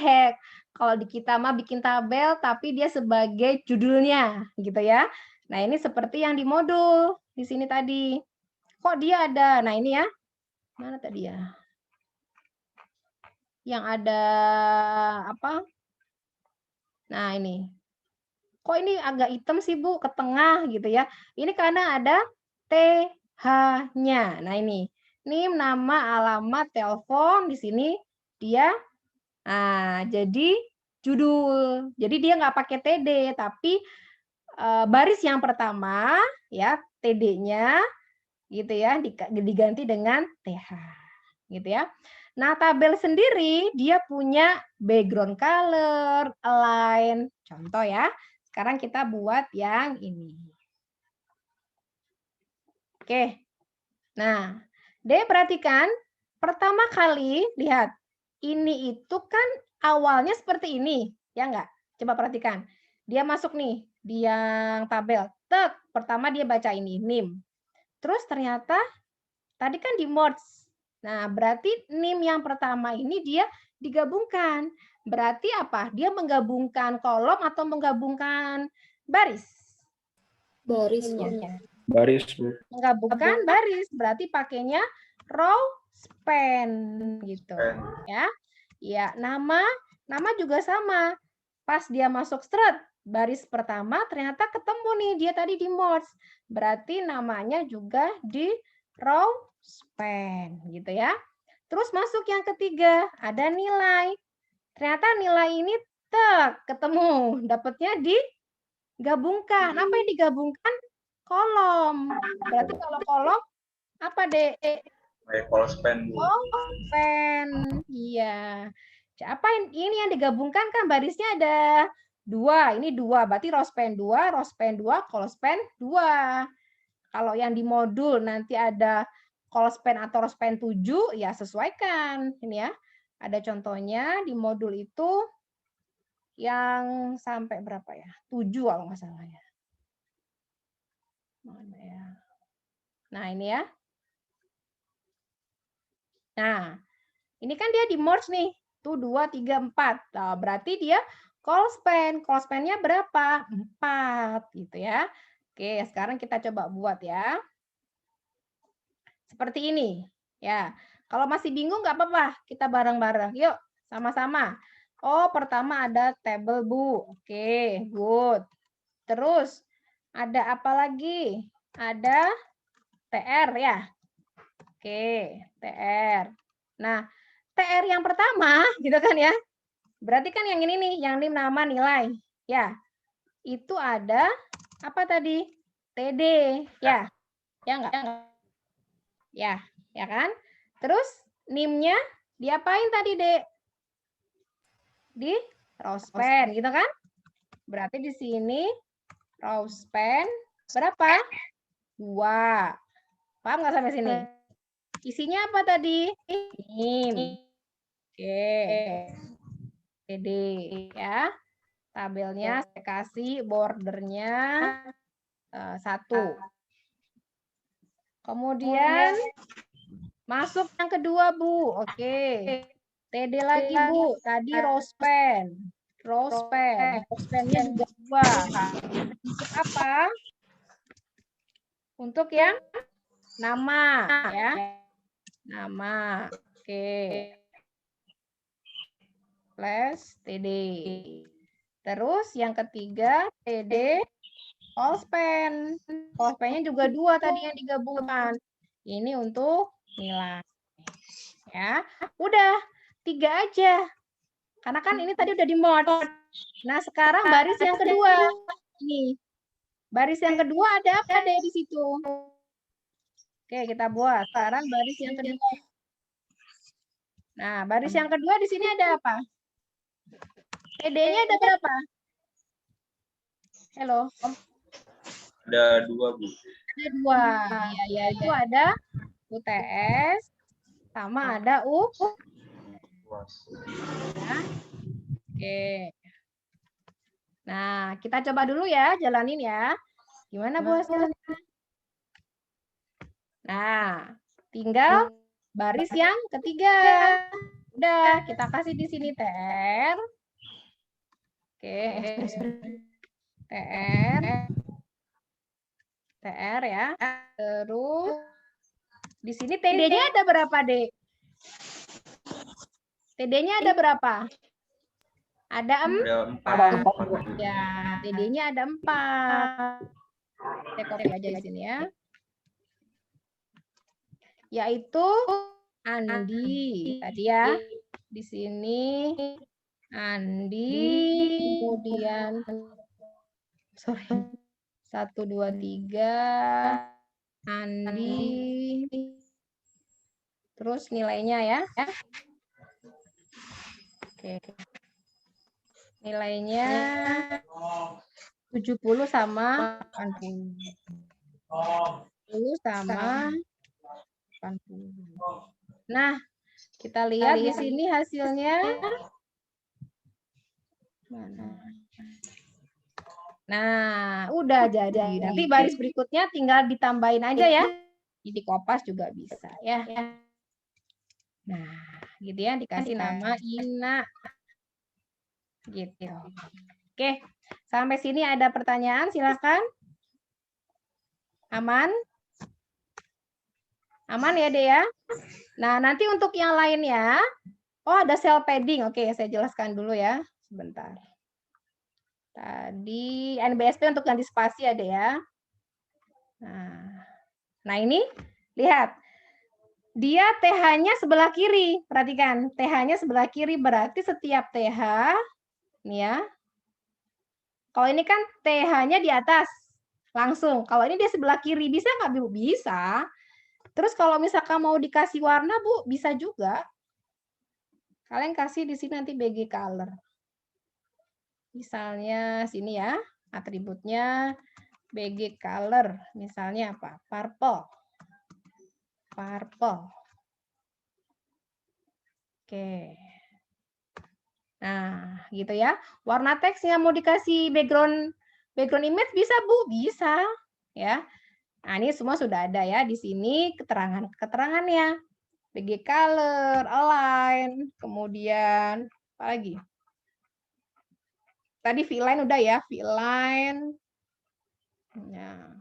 kalau di kita mah bikin tabel, tapi dia sebagai judulnya, gitu ya. Nah, ini seperti yang di modul di sini tadi. Kok dia ada? Nah, ini ya. Mana tadi ya? Yang ada apa? Nah, ini. kok ini agak hitam sih Bu ke tengah gitu ya. Ini karena ada TH-nya. Nah ini NIM, nama, alamat, telepon, di sini dia jadi judul. Jadi dia nggak pakai TD, tapi baris yang pertama ya TD-nya gitu ya diganti dengan TH gitu ya. Nah, tabel sendiri dia punya background color, align. Contoh ya. Sekarang kita buat yang ini. Oke. Nah, Dek perhatikan pertama kali lihat ini itu kan awalnya seperti ini, ya enggak? Coba perhatikan. Dia masuk nih di yang tabel. Tek, pertama dia baca ini NIM. Terus ternyata tadi kan di merge. Nah, berarti NIM yang pertama ini dia digabungkan. Berarti apa? Dia menggabungkan kolom atau menggabungkan baris? Baris, NIM-nya. Baris, Bu. Menggabungkan baris, berarti pakainya row span gitu. Ya. Ya, nama juga sama. Pas dia masuk strat baris pertama ternyata ketemu nih dia tadi di merge. Berarti namanya juga di row span gitu ya. Terus masuk yang ketiga, ada nilai. Ternyata nilai ini ketemu, dapatnya digabungkan. Apa yang digabungkan? Kolom. Berarti kalau kolom apa, Dek? Call span, Bu. Oh, span. Iya. Apa ini yang digabungkan kan barisnya ada 2. Ini 2, berarti row span 2, call span 2. Kalau yang di modul nanti ada call span atau row span 7, ya sesuaikan. Ini ya. Ada contohnya di modul itu yang sampai berapa ya? 7 kalau nggak salah ya. Mana ya? Nah, ini ya. Nah, ini kan dia di merge nih. Tuh 2, 3, 4. Nah, berarti dia call span. Call span-nya berapa? 4 gitu ya. Oke, sekarang kita coba buat ya. Seperti ini. Ya. Kalau masih bingung nggak apa-apa, kita bareng-bareng. Yuk, sama-sama. Oh, pertama ada table, Bu. Oke, good. Terus ada apa lagi? Ada TR ya. Oke, TR. Nah, TR yang pertama, gitu kan ya. Berarti kan yang ini nih, yang NIM nama nilai. Ya, itu ada apa tadi? TD. Ya, ya enggak? Ya kan? Terus NIM-nya diapain tadi, Dek? Di row span, gitu kan? Berarti di sini row span berapa? 2. Paham nggak sampai sini? Isinya apa tadi? NIM. Oke. TD ya. Tabelnya saya kasih bordernya 1. Kemudian masuk yang kedua, Bu. Oke. TD lagi, Bu. Tadi row span. Row span-nya juga 2. Untuk apa? Untuk yang nama ya. Nama. Oke. Plus TD. Terus yang ketiga TD call span. Call span-nya juga 2 tadi yang digabungkan. Ini untuk nilai. Ya. Udah 3 aja. Karena kan ini tadi udah di merge. Nah, sekarang baris yang kedua. Ini. Baris yang kedua ada apa deh di situ? Oke, kita buat. Sekarang baris yang kedua. Nah, baris yang kedua di sini ada apa? TD-nya ada berapa? Halo. Ada 2, Bu. Ada 2. Ya, itu ada UTS sama ada U. Ya. Oke. Nah, kita coba dulu ya, jalanin ya. Gimana Bu hasilnya? Nah, tinggal baris yang ketiga. Udah, kita kasih di sini TR. Oke. TR ya. Terus di sini TD-nya ada berapa, Dek? TD-nya ada berapa? Ada Ada 4. Ada 4. Ya, TD-nya ada 4. Saya copy aja di sini ya. Yaitu Andi. Tadi ya. Di sini Andi, kemudian sorry. 1 2 3 Andi. Terus nilainya ya. Oke. Nilainya 70 sama 80. 70 sama 80. Nah, kita lihat di sini hasilnya. Mana? Nah, udah jadi. Nanti baris berikutnya tinggal ditambahin aja ya. Di kopas juga bisa ya. Nah, gitu ya, dikasih nama Ina. Gitu. Oke, sampai sini ada pertanyaan, silakan. Aman? Aman ya, Dek ya? Nah, nanti untuk yang lainnya, oh ada cell padding. Oke, saya jelaskan dulu ya, sebentar. Tadi NBSP untuk ganti spasi ada ya. Nah ini lihat. Dia TH-nya sebelah kiri. Perhatikan, TH-nya sebelah kiri berarti setiap TH nih ya. Kalau ini kan TH-nya di atas langsung. Kalau ini dia sebelah kiri, bisa nggak Bu? Bisa. Terus kalau misalkan mau dikasih warna Bu, bisa juga. Kalian kasih di sini nanti BG color. Misalnya sini ya, atributnya BG color. Misalnya apa? Purple. Purple. Oke. Nah, gitu ya. Warna teksnya mau dikasih background image bisa, Bu? Bisa. Ya. Nah, ini semua sudah ada ya di sini keterangannya. BG color, align, kemudian apa lagi? Tadi V-line udah ya, V-line. Nah,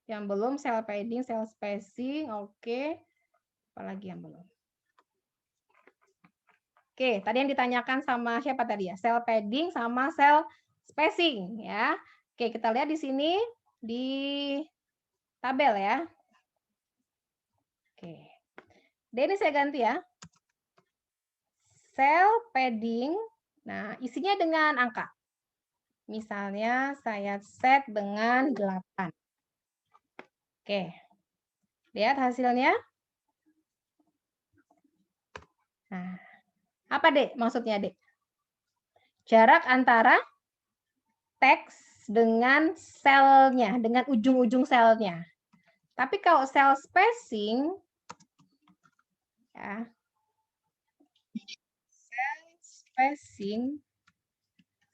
yang belum cell padding, cell spacing, oke. Apalagi yang belum? Oke, tadi yang ditanyakan sama siapa tadi ya? Cell padding sama cell spacing ya. Oke, kita lihat di sini di tabel ya. Oke. Ini saya ganti ya. Cell padding. Nah, isinya dengan angka. Misalnya saya set dengan 8. Oke. Lihat hasilnya. Nah, apa, Dek? Maksudnya, Dek? Jarak antara teks dengan selnya, dengan ujung-ujung selnya. Tapi kalau cell spacing, ya, cell spacing,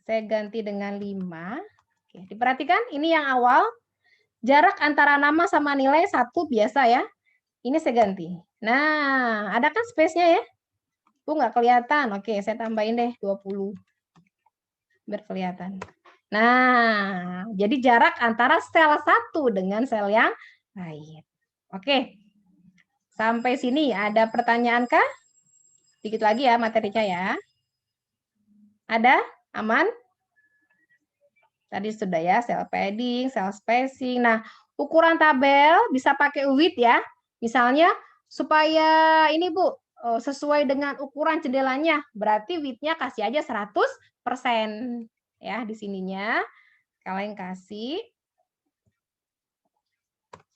saya ganti dengan 5. Oke, diperhatikan, ini yang awal. Jarak antara nama sama nilai 1 biasa ya. Ini saya ganti. Nah, ada kan space-nya ya? Bu, nggak kelihatan. Oke, saya tambahin deh 20. Biar kelihatan. Nah, jadi jarak antara sel 1 dengan sel yang lain. Oke. Sampai sini ada pertanyaan kah? Dikit lagi ya materinya ya. Ada? Aman? Tadi sudah ya, cell padding, cell spacing. Nah, ukuran tabel bisa pakai width ya. Misalnya supaya ini Bu, sesuai dengan ukuran jendelanya, berarti width-nya kasih aja 100% ya di sininya. Kalian kasih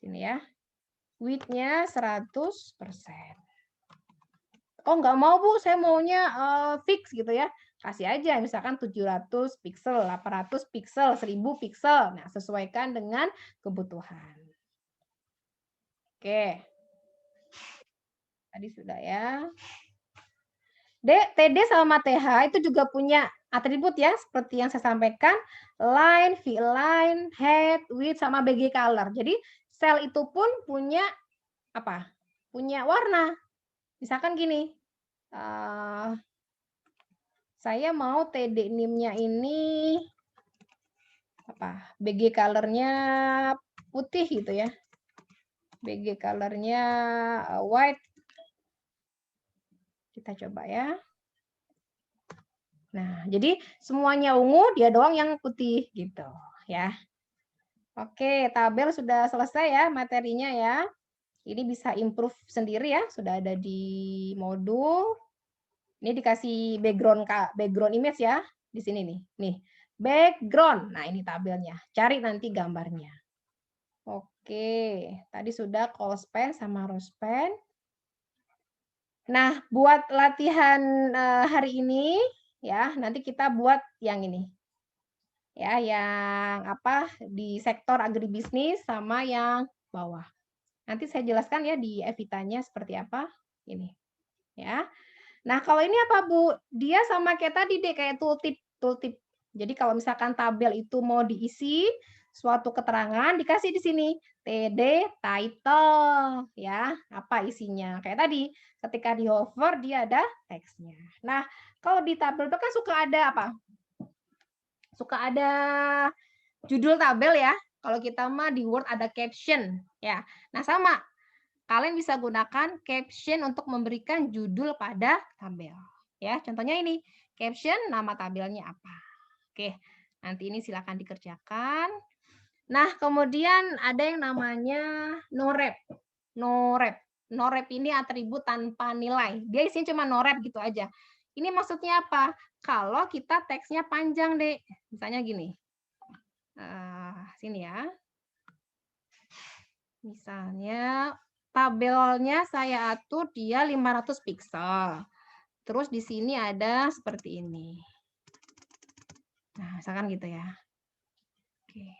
sini ya. Width-nya 100%. Oh, nggak mau Bu, saya maunya fix gitu ya. Kasih aja misalkan 700 pixel, 800 pixel, 1000 pixel. Nah, sesuaikan dengan kebutuhan. Oke. Tadi sudah ya. TD sama TH itu juga punya atribut ya, seperti yang saya sampaikan. Line, V-line, head, width, sama BG color. Jadi, sel itu pun punya apa? Punya warna. Misalkan gini. Saya mau TD NIM-nya ini apa? BG color-nya putih gitu ya. BG color-nya white. Kita coba ya. Nah, jadi semuanya ungu, dia doang yang putih gitu ya. Oke, tabel sudah selesai ya materinya ya. Ini bisa improve sendiri ya, sudah ada di modul. Ini dikasih background image ya di sini nih. Nih, background. Nah, ini tabelnya. Cari nanti gambarnya. Oke, tadi sudah call span sama row span. Nah, buat latihan hari ini ya, nanti kita buat yang ini. Ya, yang apa di sektor agribisnis sama yang bawah. Nanti saya jelaskan ya di Evitanya seperti apa ini. Ya. Nah, kalau ini apa, Bu? Dia sama kayak tadi deh, kayak tooltip. Jadi kalau misalkan tabel itu mau diisi suatu keterangan, dikasih di sini TD title ya, apa isinya. Kayak tadi, ketika di hover dia ada teksnya. Nah, kalau di tabel itu kan suka ada apa? Suka ada judul tabel ya. Kalau kita mah di Word ada caption ya. Nah, sama. Kalian bisa gunakan caption untuk memberikan judul pada tabel. Ya, contohnya ini. Caption nama tabelnya apa. Oke. Nanti ini silakan dikerjakan. Nah, kemudian ada yang namanya no-rep. No-rep. No-rep ini atribut tanpa nilai. Dia isinya cuma no-rep gitu aja. Ini maksudnya apa? Kalau kita teksnya panjang, Dek. Misalnya gini. Sini ya. Misalnya tabelnya saya atur dia 500 pixel. Terus di sini ada seperti ini. Nah, misalkan gitu ya. Oke.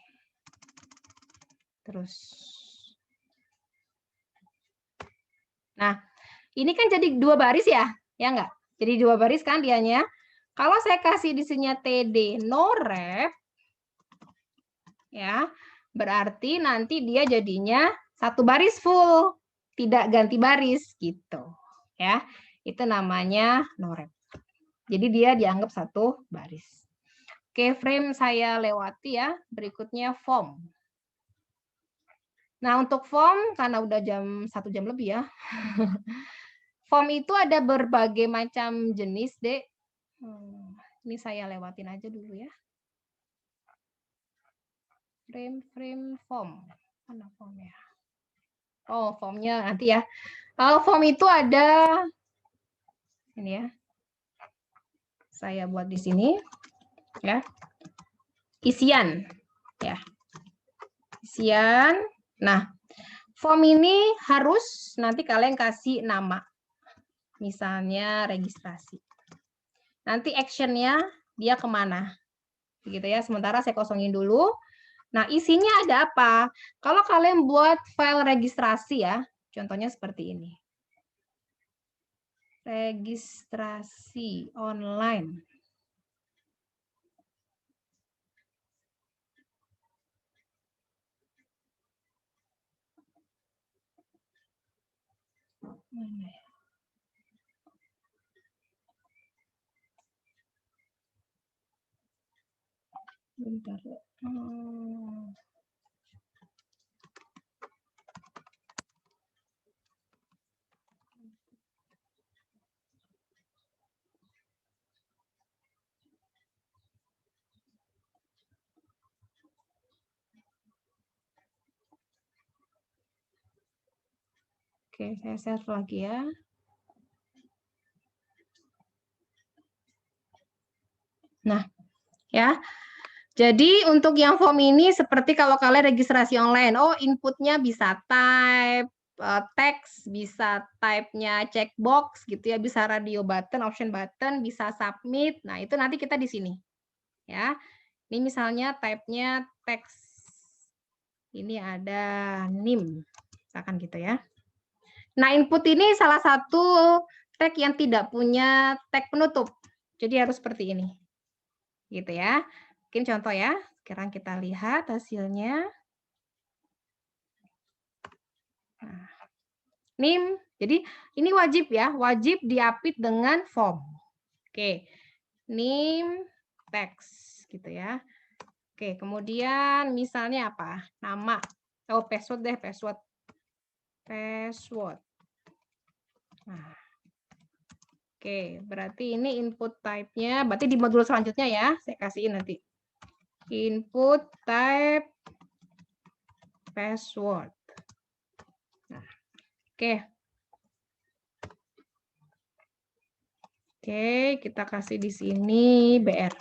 Terus. Nah, ini kan jadi 2 baris ya? Ya enggak? Jadi 2 baris kan dianya. Kalau saya kasih di sini TD no rep, ya, berarti nanti dia jadinya 1 baris full, tidak ganti baris gitu. Ya, itu namanya no rep. Jadi dia dianggap 1 baris. Oke, frame saya lewati ya. Berikutnya form. Nah, untuk form karena udah 1 jam lebih ya. Form itu ada berbagai macam jenis, Dek. Ini saya lewatin aja dulu ya. Frame form. Mana formnya? Oh, formnya nanti ya. Form itu ada ini ya. Saya buat di sini ya. Isian ya. Isian. Nah, form ini harus nanti kalian kasih nama. Misalnya registrasi. Nanti actionnya dia kemana. Begitu ya. Sementara saya kosongin dulu. Nah, isinya ada apa? Kalau kalian buat file registrasi ya. Contohnya seperti ini. Registrasi online. Bentar. Oke, saya save lagi ya. Nah, ya. Jadi untuk yang form ini seperti kalau kalian registrasi online, oh inputnya bisa type, teks, bisa type-nya checkbox gitu ya, bisa radio button, option button, bisa submit. Nah, itu nanti kita di sini. Ya. Ini misalnya type-nya teks. Ini ada NIM. Misalkan gitu ya. Nah, input ini salah satu tag yang tidak punya tag penutup. Jadi harus seperti ini. Gitu ya. Mungkin contoh ya. Sekarang kita lihat hasilnya. Nah, NIM. Jadi ini wajib ya. Wajib diapit dengan form. Oke. NIM teks gitu ya. Oke, kemudian misalnya apa? Nama. Oh, password deh, password. Password. Nah. Oke, berarti ini input type-nya, berarti di modul selanjutnya ya, saya kasihin nanti. Input type password. Nah, oke. Oke, kita kasih di sini BR.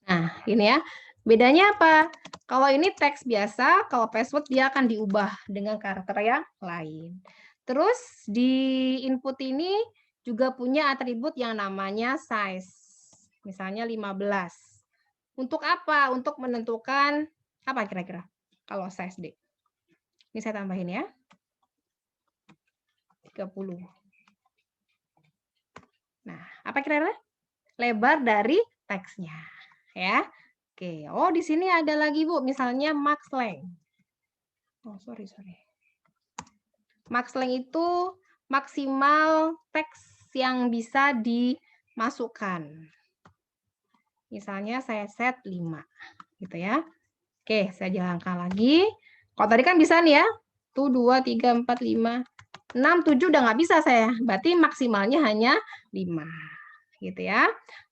Nah, ini ya. Bedanya apa? Kalau ini teks biasa, kalau password dia akan diubah dengan karakter yang lain. Terus di input ini juga punya atribut yang namanya size. Misalnya 15. Untuk apa? Untuk menentukan apa kira-kira? Kalau size D. Ini saya tambahin ya. 30. Nah, apa kira-kira? Lebar dari teksnya. Ya. Oke. Oh, di sini ada lagi, Bu. Misalnya max length. Oh, sorry. Max length itu maksimal teks yang bisa dimasukkan. Misalnya saya set 5. Gitu ya. Oke, saya jalankan lagi. Kalau tadi kan bisa nih ya. 1, 2, 3, 4, 5, 6, 7 udah nggak bisa saya. Berarti maksimalnya hanya 5. Gitu ya.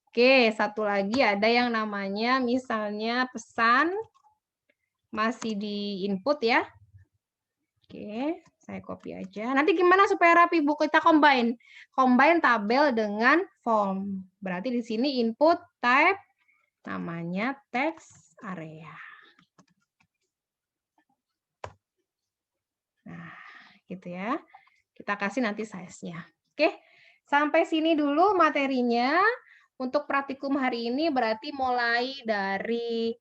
Oke, satu lagi ada yang namanya misalnya pesan. Masih di input ya. Oke, saya copy aja. Nanti gimana supaya rapi, Bu? Kita combine. Combine tabel dengan form. Berarti di sini input type namanya text area. Nah, gitu ya. Kita kasih nanti size-nya. Oke, sampai sini dulu materinya. Untuk praktikum hari ini berarti mulai dari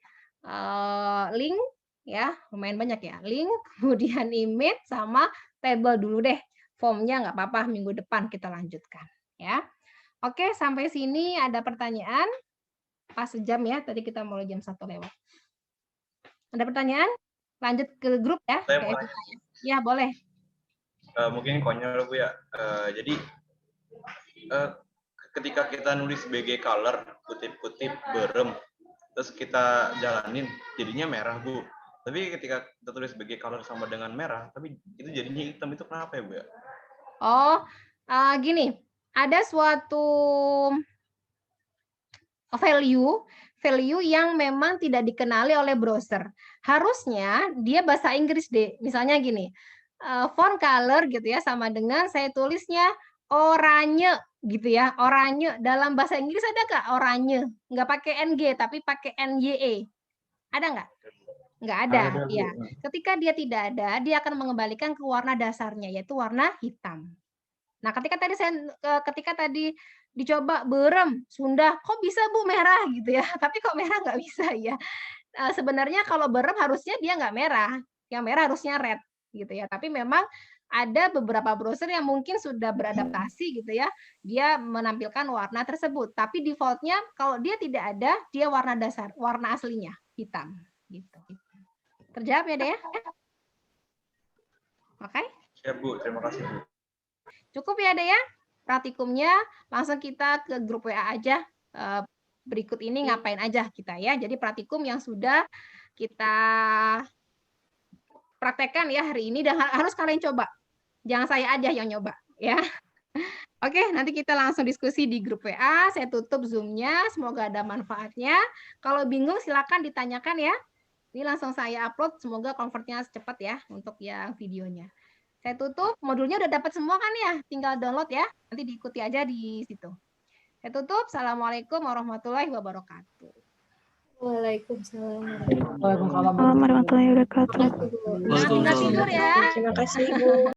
link, ya lumayan banyak ya, link, kemudian image sama table dulu deh. Formnya nggak apa-apa, minggu depan kita lanjutkan ya. Oke, sampai sini ada pertanyaan? Pas sejam ya, tadi kita mulai jam 1 lewat. Ada pertanyaan? Lanjut ke grup ya. Saya mau nanya. Ya boleh. Mungkin konyol Bu ya. Jadi ketika kita nulis BG color kutip-kutip berem, terus kita jalanin jadinya merah Bu. Tapi ketika kita tulis BG color sama dengan merah, tapi itu jadinya hitam, itu kenapa ya Bu ya? Oh, gini, ada suatu value yang memang tidak dikenali oleh browser. Harusnya dia bahasa Inggris deh. Misalnya gini, font color gitu ya, sama dengan saya tulisnya oranye gitu ya, oranye. Dalam bahasa Inggris ada nggak oranye? Nggak pakai NG, tapi pakai NYE. Ada nggak? Nggak ada, ya. Ketika dia tidak ada, dia akan mengembalikan ke warna dasarnya, yaitu warna hitam. Nah, ketika tadi dicoba berem, Sunda, kok bisa Bu merah gitu ya? Tapi kok merah nggak bisa ya? Sebenarnya kalau berem harusnya dia nggak merah, yang merah harusnya red gitu ya. Tapi memang ada beberapa browser yang mungkin sudah beradaptasi gitu ya, dia menampilkan warna tersebut. Tapi defaultnya kalau dia tidak ada, dia warna dasar, warna aslinya hitam gitu. Terjawab ya deh ya? Oke? Siap Bu, terima kasih Bu. Cukup ya deh ya? Praktikumnya langsung kita ke grup WA aja. Berikut ini ngapain aja kita ya. Jadi praktikum yang sudah kita praktekkan ya hari ini dan harus kalian coba. Jangan saya aja yang nyoba ya. Oke, nanti kita langsung diskusi di grup WA. Saya tutup Zoom-nya. Semoga ada manfaatnya. Kalau bingung silakan ditanyakan ya. Ini langsung saya upload. Semoga convert-nya cepat ya untuk yang videonya. Saya tutup. Modulnya udah dapat semua kan ya? Tinggal download ya. Nanti diikuti aja di situ. Saya tutup. Assalamualaikum warahmatullahi wabarakatuh. Waalaikumsalam. Waalaikumsalam. Warahmatullahi wabarakatuh. Nah, tinggal tidur ya. Terima kasih, Bu.